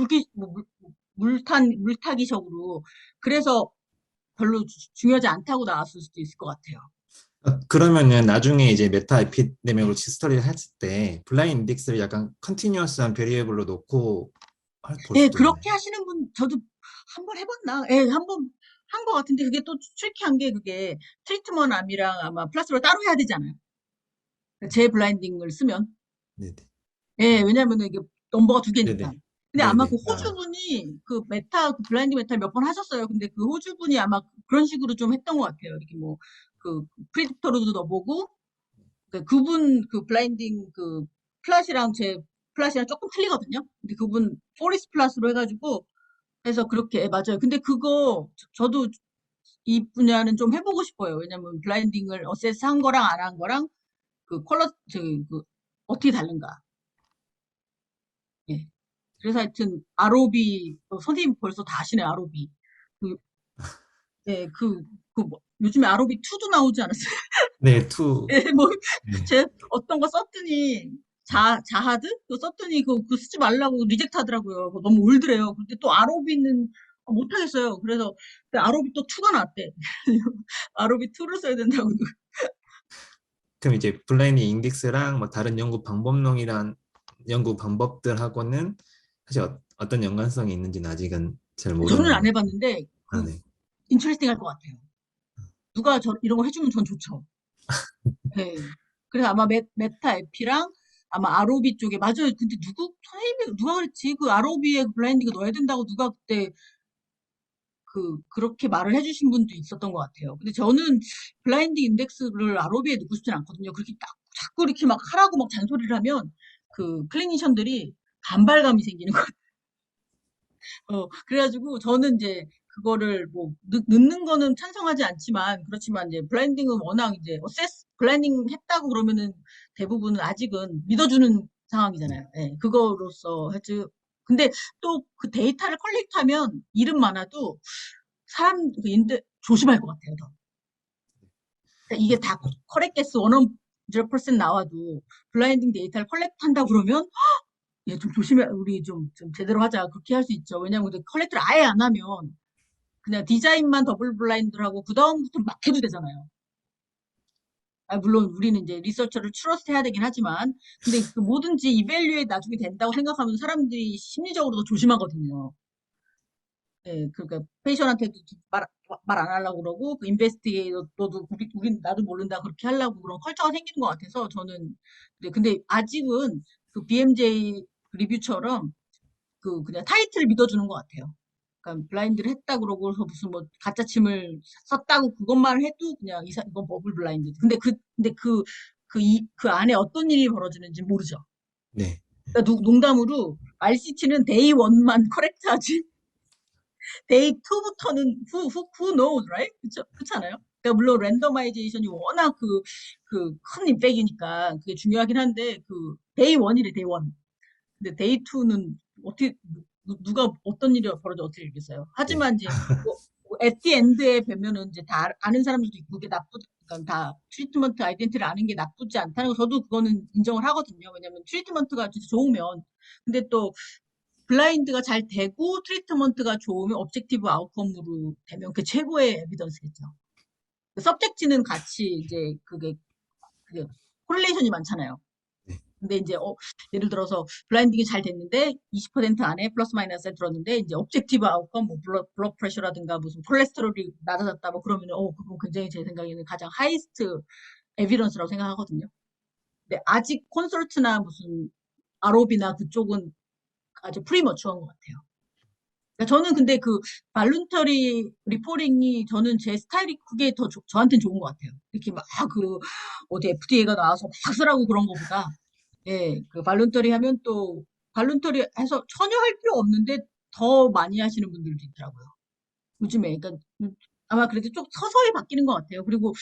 물타기식으로 그래서 별로 중요하지 않다고 나왔을 수도 있을 것 같아요. 그러면은 나중에 이제 메타 에피데믹으로 스터디를 했을 때 블라인드 인덱스를 약간 컨티뉴어스한 베리에이블로 놓고 볼 예, 수도 있나요? 그렇게 하시는 분 저도 한 번 해봤나? 예, 한 번 한 것 같은데 그게 또 트리키한 게 그게 트리트먼트 암이랑 아마 플라스로 따로 해야 되잖아요. 제 블라인딩을 쓰면. 네네. 예, 왜냐면은 이게 넘버가 두 개니까. 네네. 근데 아마 그 네네. 호주분이 그 메타, 그 블라인드 메타 몇 번 하셨어요. 근데 그 호주분이 아마 그런 식으로 좀 했던 것 같아요. 이렇게 뭐, 그, 프리딕터로도 넣어보고, 그분 그 블라인딩 그 플랫이랑 제 플랫이랑 조금 틀리거든요. 근데 그분 포리스 플랫으로 해가지고, 해서 그렇게, 예, 맞아요. 근데 그거, 저도 이 분야는 좀 해보고 싶어요. 왜냐면 블라인딩을 어세스 한 거랑 안 한 거랑 어떻게 다른가. 예. 그래서 하여튼 ROB 선생님 벌써 다 아시네 ROB 그, 예, 요즘에 ROB2도 나오지 않았어요? 네, 투. 예, 뭐, 네. 제 어떤 거 썼더니 자하드? 그거 썼더니 그거 쓰지 말라고 리젝트 하더라고요. 그거 너무 올드래요. 근데 또 ROB는 못하겠어요. 그래서 ROB 또 2가 나왔대. ROB2를 써야 된다고. 그럼 이제 블라인드 인덱스랑 뭐 다른 연구 방법론이란 연구 방법들하고는 사실 어떤 연관성이 있는지는 아직은 잘 저는 모르는 안 것 해봤는데 같아요. 아, 네. 인트레스팅 할 것 같아요. 누가 이런 거 해주면 전 좋죠. 네. 그래서 아마 메타 에피랑 아마 ROB 쪽에 맞아요. 근데 선생님이 누가 그랬지? 그 ROB에 블라인딩 넣어야 된다고 누가 그때 그렇게 말을 해주신 분도 있었던 것 같아요. 근데 저는 블라인딩 인덱스를 ROB에 넣고 싶진 않거든요. 그렇게 딱 자꾸 이렇게 막 하라고 막 잔소리를 하면 그 클리니션들이 반발감이 생기는 거예요. 그래가지고 저는 이제 그거를 뭐 넣는 거는 찬성하지 않지만 그렇지만 이제 블라인딩은 워낙 이제 블라인딩 했다고 그러면은 대부분은 아직은 믿어주는 상황이잖아요. 예, 그거로서 하지. 근데 또 그 데이터를 컬렉트하면 이름 많아도 사람 그 인들 조심할 것 같아요. 더. 그러니까 이게 다 커렉 게스 100% 나와도 블라인딩 데이터를 컬렉트한다 그러면 얘 좀 조심해 우리 좀 제대로 하자 그렇게 할 수 있죠. 왜냐면 컬렉트를 아예 안 하면 그냥 디자인만 더블 블라인드를 하고 그다음부터 막 해도 되잖아요. 물론 우리는 이제 리서처를 트러스트 해야 되긴 하지만 근데 그 뭐든지 이밸류에 나중에 된다고 생각하면 사람들이 심리적으로 더 조심하거든요. 예, 그러니까 페이션한테도 말 안 하려고 그러고 그 인베스티게이터도 우린 나도 모른다 그렇게 하려고 그런 컬처가 생기는 것 같아서 저는 근데 아직은 그 BMJ 리뷰처럼 그 그냥 타이틀을 믿어주는 것 같아요. 그러니까 블라인드를 했다 그러고 무슨 뭐 가짜 침을 썼다고 그것만 해도 그냥 이건 버블 블라인드. 근데 그 안에 어떤 일이 벌어지는지 모르죠. 네. 그러니까 농담으로 RCT는 데이 1만 커렉트하지 데이 2부터는 who knows, right? 그렇잖아요. 그러니까 물론 랜더마이제이션이 워낙 그 큰 임팩이니까 그게 중요하긴 한데 그 데이 1이래 데이 1. 근데 데이 2는 어떻게 누가 어떤 일이 벌어져 어떻게 알겠어요. 하지만 이제 at the end에 뵈면은 이제 다 아는 사람들도 있고 그게 그러니까 다 트리트먼트 아이덴티티를 아는 게 나쁘지 않다는 거 저도 그거는 인정을 하거든요. 왜냐면 트리트먼트가 진짜 좋으면 근데 또 블라인드가 잘 되고 트리트먼트가 좋으면 objective 아웃컴으로 되면 그게 최고의 에비던스겠죠. 서브젝트는 같이 이제 그게 코릴레이션이 많잖아요. 네. 근데 이제 예를 들어서 블라인딩이 잘 됐는데 20% 안에 플러스 마이너스에 들었는데 이제 objective 아웃컴 뭐 블러드 프레셔라든가 무슨 콜레스테롤이 낮아졌다 뭐 그러면 그거 굉장히 제 생각에는 가장 하이스트 에비던스라고 생각하거든요. 근데 아직 콘솔트나 무슨 ROB나 그쪽은 아주 프리머추어한 것 같아요. 그러니까 저는 근데 그 발룬터리 리포링이 저는 제 스타일이 그게 더 저한테는 좋은 것 같아요. 이렇게 막 어디 FDA가 나와서 막 쓰라고 그런 거보다 예, 그 발룬터리 하면 또 발룬터리 해서 전혀 할 필요 없는데 더 많이 하시는 분들도 있더라고요. 요즘에 그러니까 아마 그래도 좀 서서히 바뀌는 것 같아요. 그리고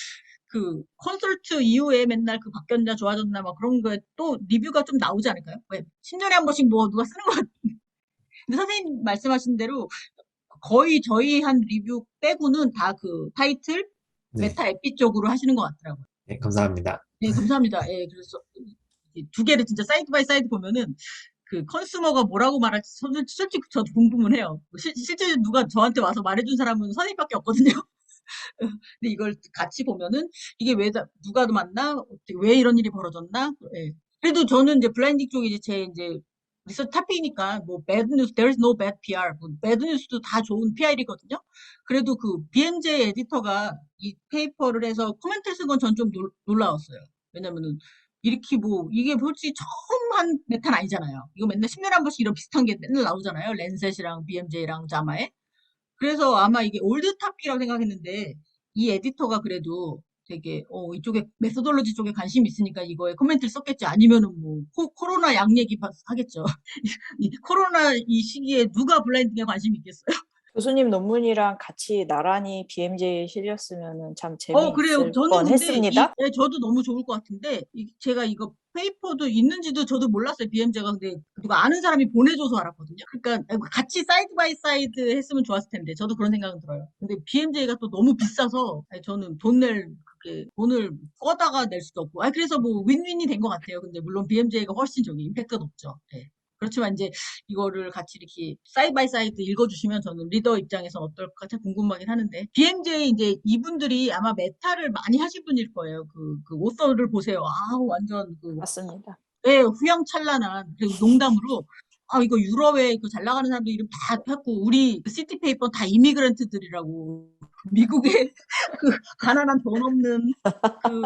그 콘솔트 이후에 맨날 그 바뀌었나 좋아졌나 막 그런 거에 또 리뷰가 좀 나오지 않을까요? 왜 10년에 한 번씩 뭐 누가 쓰는 것 같은데. 근데 선생님 말씀하신 대로 거의 저희 한 리뷰 빼고는 다 그 타이틀, 네. 메타 에피 쪽으로 하시는 것 같더라고요. 네, 감사합니다. 네, 감사합니다. 예, 그래서 두 개를 진짜 사이드 바이 사이드 보면은 그 컨슈머가 뭐라고 말할지 솔직히 저도 궁금은 해요. 실제 누가 저한테 와서 말해준 사람은 선생님밖에 없거든요. 근데 이걸 같이 보면은 이게 누가 맞나? 왜 이런 일이 벌어졌나? 예. 그래도 저는 이제 블라인딩 쪽이 이제 리서치 탑이니까 뭐 bad news, there is no bad PR, 뭐 bad news도 다 좋은 PR이거든요. 그래도 그 BMJ 에디터가 이 페이퍼를 해서 코멘트를 쓴 건 전 좀 놀라웠어요. 왜냐면은 이렇게 뭐 이게 솔직히 처음 한 메타는 아니잖아요. 이거 맨날 10년에 한 번씩 이런 비슷한 게 맨날 나오잖아요. 랜셋이랑 BMJ랑 자마에. 그래서 아마 이게 올드 탑이라고 생각했는데 이 에디터가 그래도 되게 이쪽에 메소돌로지 쪽에 관심이 있으니까 이거에 코멘트를 썼겠지. 아니면은 뭐 코로나 약 얘기 하겠죠. 이 코로나 이 시기에 누가 블라인딩에 관심이 있겠어요? 교수님 논문이랑 같이 나란히 BMJ에 실렸으면은 참 그래요. 재미있을 저는 근데 뻔했습니다. 네, 저도 너무 좋을 것 같은데 제가 이거 페이퍼도 있는지도 저도 몰랐어요. BMJ가 근데 누가 아는 사람이 보내줘서 알았거든요. 그러니까 같이 사이드 바이 사이드 했으면 좋았을 텐데 저도 그런 생각은 들어요. 근데 BMJ가 또 너무 비싸서 저는 돈을 꺼다가 낼 수도 없고 그래서 뭐 윈윈이 된 것 같아요. 근데 물론 BMJ가 훨씬 저기 임팩트가 높죠. 네. 그렇지만 이제 이거를 같이 이렇게 사이드 바이 사이드 읽어주시면 저는 리더 입장에서 어떨까 참 궁금하긴 하는데 BMJ 이제 이분들이 아마 메타를 많이 하신 분일 거예요. 그 오서를 보세요. 완전 맞습니다. 네, 휘황찬란한 그리고 농담으로 이거 유럽에 잘 나가는 사람들 이름 다 했고 우리 시티 페이퍼 다 이미그런트들이라고 미국에 그 가난한 돈 없는 그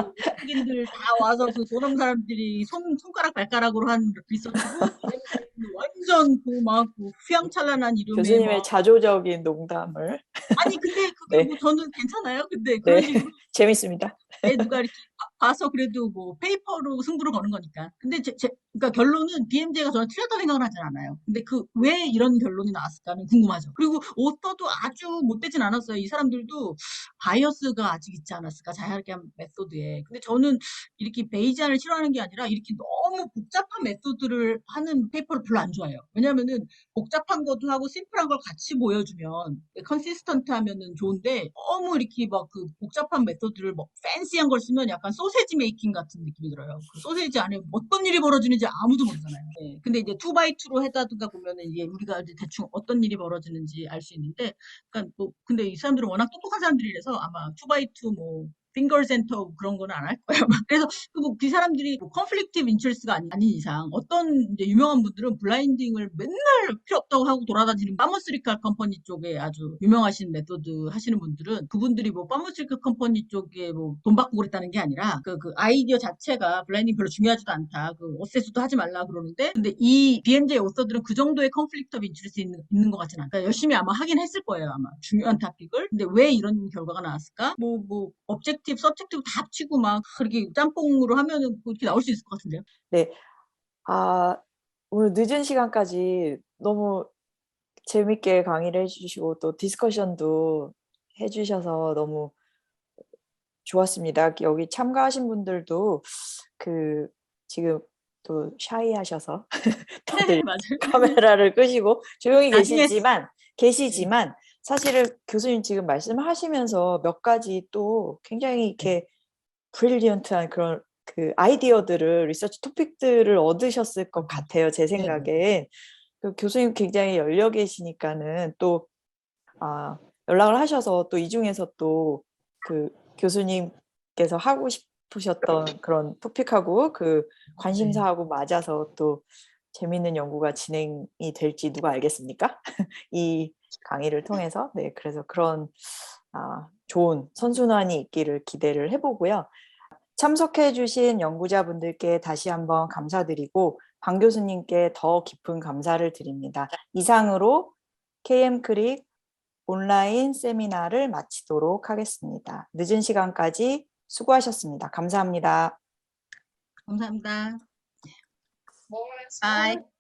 외국인들 다 와서 그 돈 없는 사람들이 손가락 발가락으로 한 리서치고 완전 그 휘황찬란한 이름에 교수님의 막 자조적인 농담을. 아니 근데 그게 네. 뭐 저는 괜찮아요. 근데 그런 네. 식으로 재밌습니다. 누가 이렇게 봐서 그래도 뭐 페이퍼로 승부를 거는 거니까. 근데 그러니까 결론은 BMJ가 저는 틀렸다고 생각을 하진 않아요. 근데 왜 이런 결론이 나왔을까는 궁금하죠. 그리고 오더도 아주 못되진 않았어요. 이 사람들도 바이어스가 아직 있지 않았을까, 자연스럽게 메소드에. 근데 저는 이렇게 베이지안을 싫어하는 게 아니라 이렇게 너무 복잡한 메소드를 하는 페이퍼를 별로 안 좋아해요. 왜냐면은 복잡한 것도 하고 심플한 걸 같이 보여주면 컨시스턴트 하면은 좋은데 너무 이렇게 막 그 복잡한 메소드를 뭐 팬시한 걸 쓰면 약간 소세지 메이킹 같은 느낌이 들어요. 그 소세지 안에 어떤 일이 벌어지는지 아무도 모르잖아요. 네. 근데 이제 2x2로 해다든가 보면은 이게 우리가 이제 대충 어떤 일이 벌어지는지 알 수 있는데, 그러니까 뭐 근데 이 사람들은 워낙 똑똑한 사람들이라서 아마 2x2 뭐 핑거 센터 그런 거는 안 할 거예요. 그래서 그 사람들이 뭐 컨플릭티브 인트레스트가 아닌 이상 어떤 이제 유명한 분들은 블라인딩을 맨날 필요 없다고 하고 돌아다니는 파머스리칼 컴퍼니 쪽에 아주 유명하신 메소드 하시는 분들은 그분들이 뭐 파머스리칼 컴퍼니 쪽에 뭐 돈 받고 그랬다는 게 아니라 그 아이디어 자체가 블라인딩 별로 중요하지도 않다. 그 어세스도 하지 말라 그러는데, 근데 이 BMJ 오서들은 그 정도의 컨플릭트 오브 인트레스트 있는 것 같지는 않아요. 그러니까 열심히 아마 하긴 했을 거예요. 아마 중요한 토픽을. 근데 왜 이런 결과가 나왔을까? 뭐 objective, subjective 다 합치고 막 그렇게 짬뽕으로 하면은 그렇게 나올 수 있을 것 같은데요. 네. 오늘 늦은 시간까지 너무 재밌게 강의를 해주시고 또 디스커션도 해주셔서 너무 좋았습니다. 여기 참가하신 분들도 지금 또 샤이하셔서 다들 맞아요. 카메라를 끄시고 조용히 나중에 계시지만 사실은 교수님 지금 말씀하시면서 몇 가지 또 굉장히 이렇게 브릴리언트한 그런 그 아이디어들을 리서치 토픽들을 얻으셨을 것 같아요. 제 생각엔. 교수님 굉장히 열려 계시니까는 또 연락을 하셔서 또 이 중에서 또 그 교수님께서 하고 싶으셨던 그런 토픽하고 그 관심사하고 맞아서 또 재밌는 연구가 진행이 될지 누가 알겠습니까? 이 강의를 통해서. 네, 그래서 그런 좋은 선순환이 있기를 기대를 해보고요. 참석해 주신 연구자분들께 다시 한번 감사드리고 방 교수님께 더 깊은 감사를 드립니다. 이상으로 KM-크릭 온라인 세미나를 마치도록 하겠습니다. 늦은 시간까지 수고하셨습니다. 감사합니다. 감사합니다. 바이.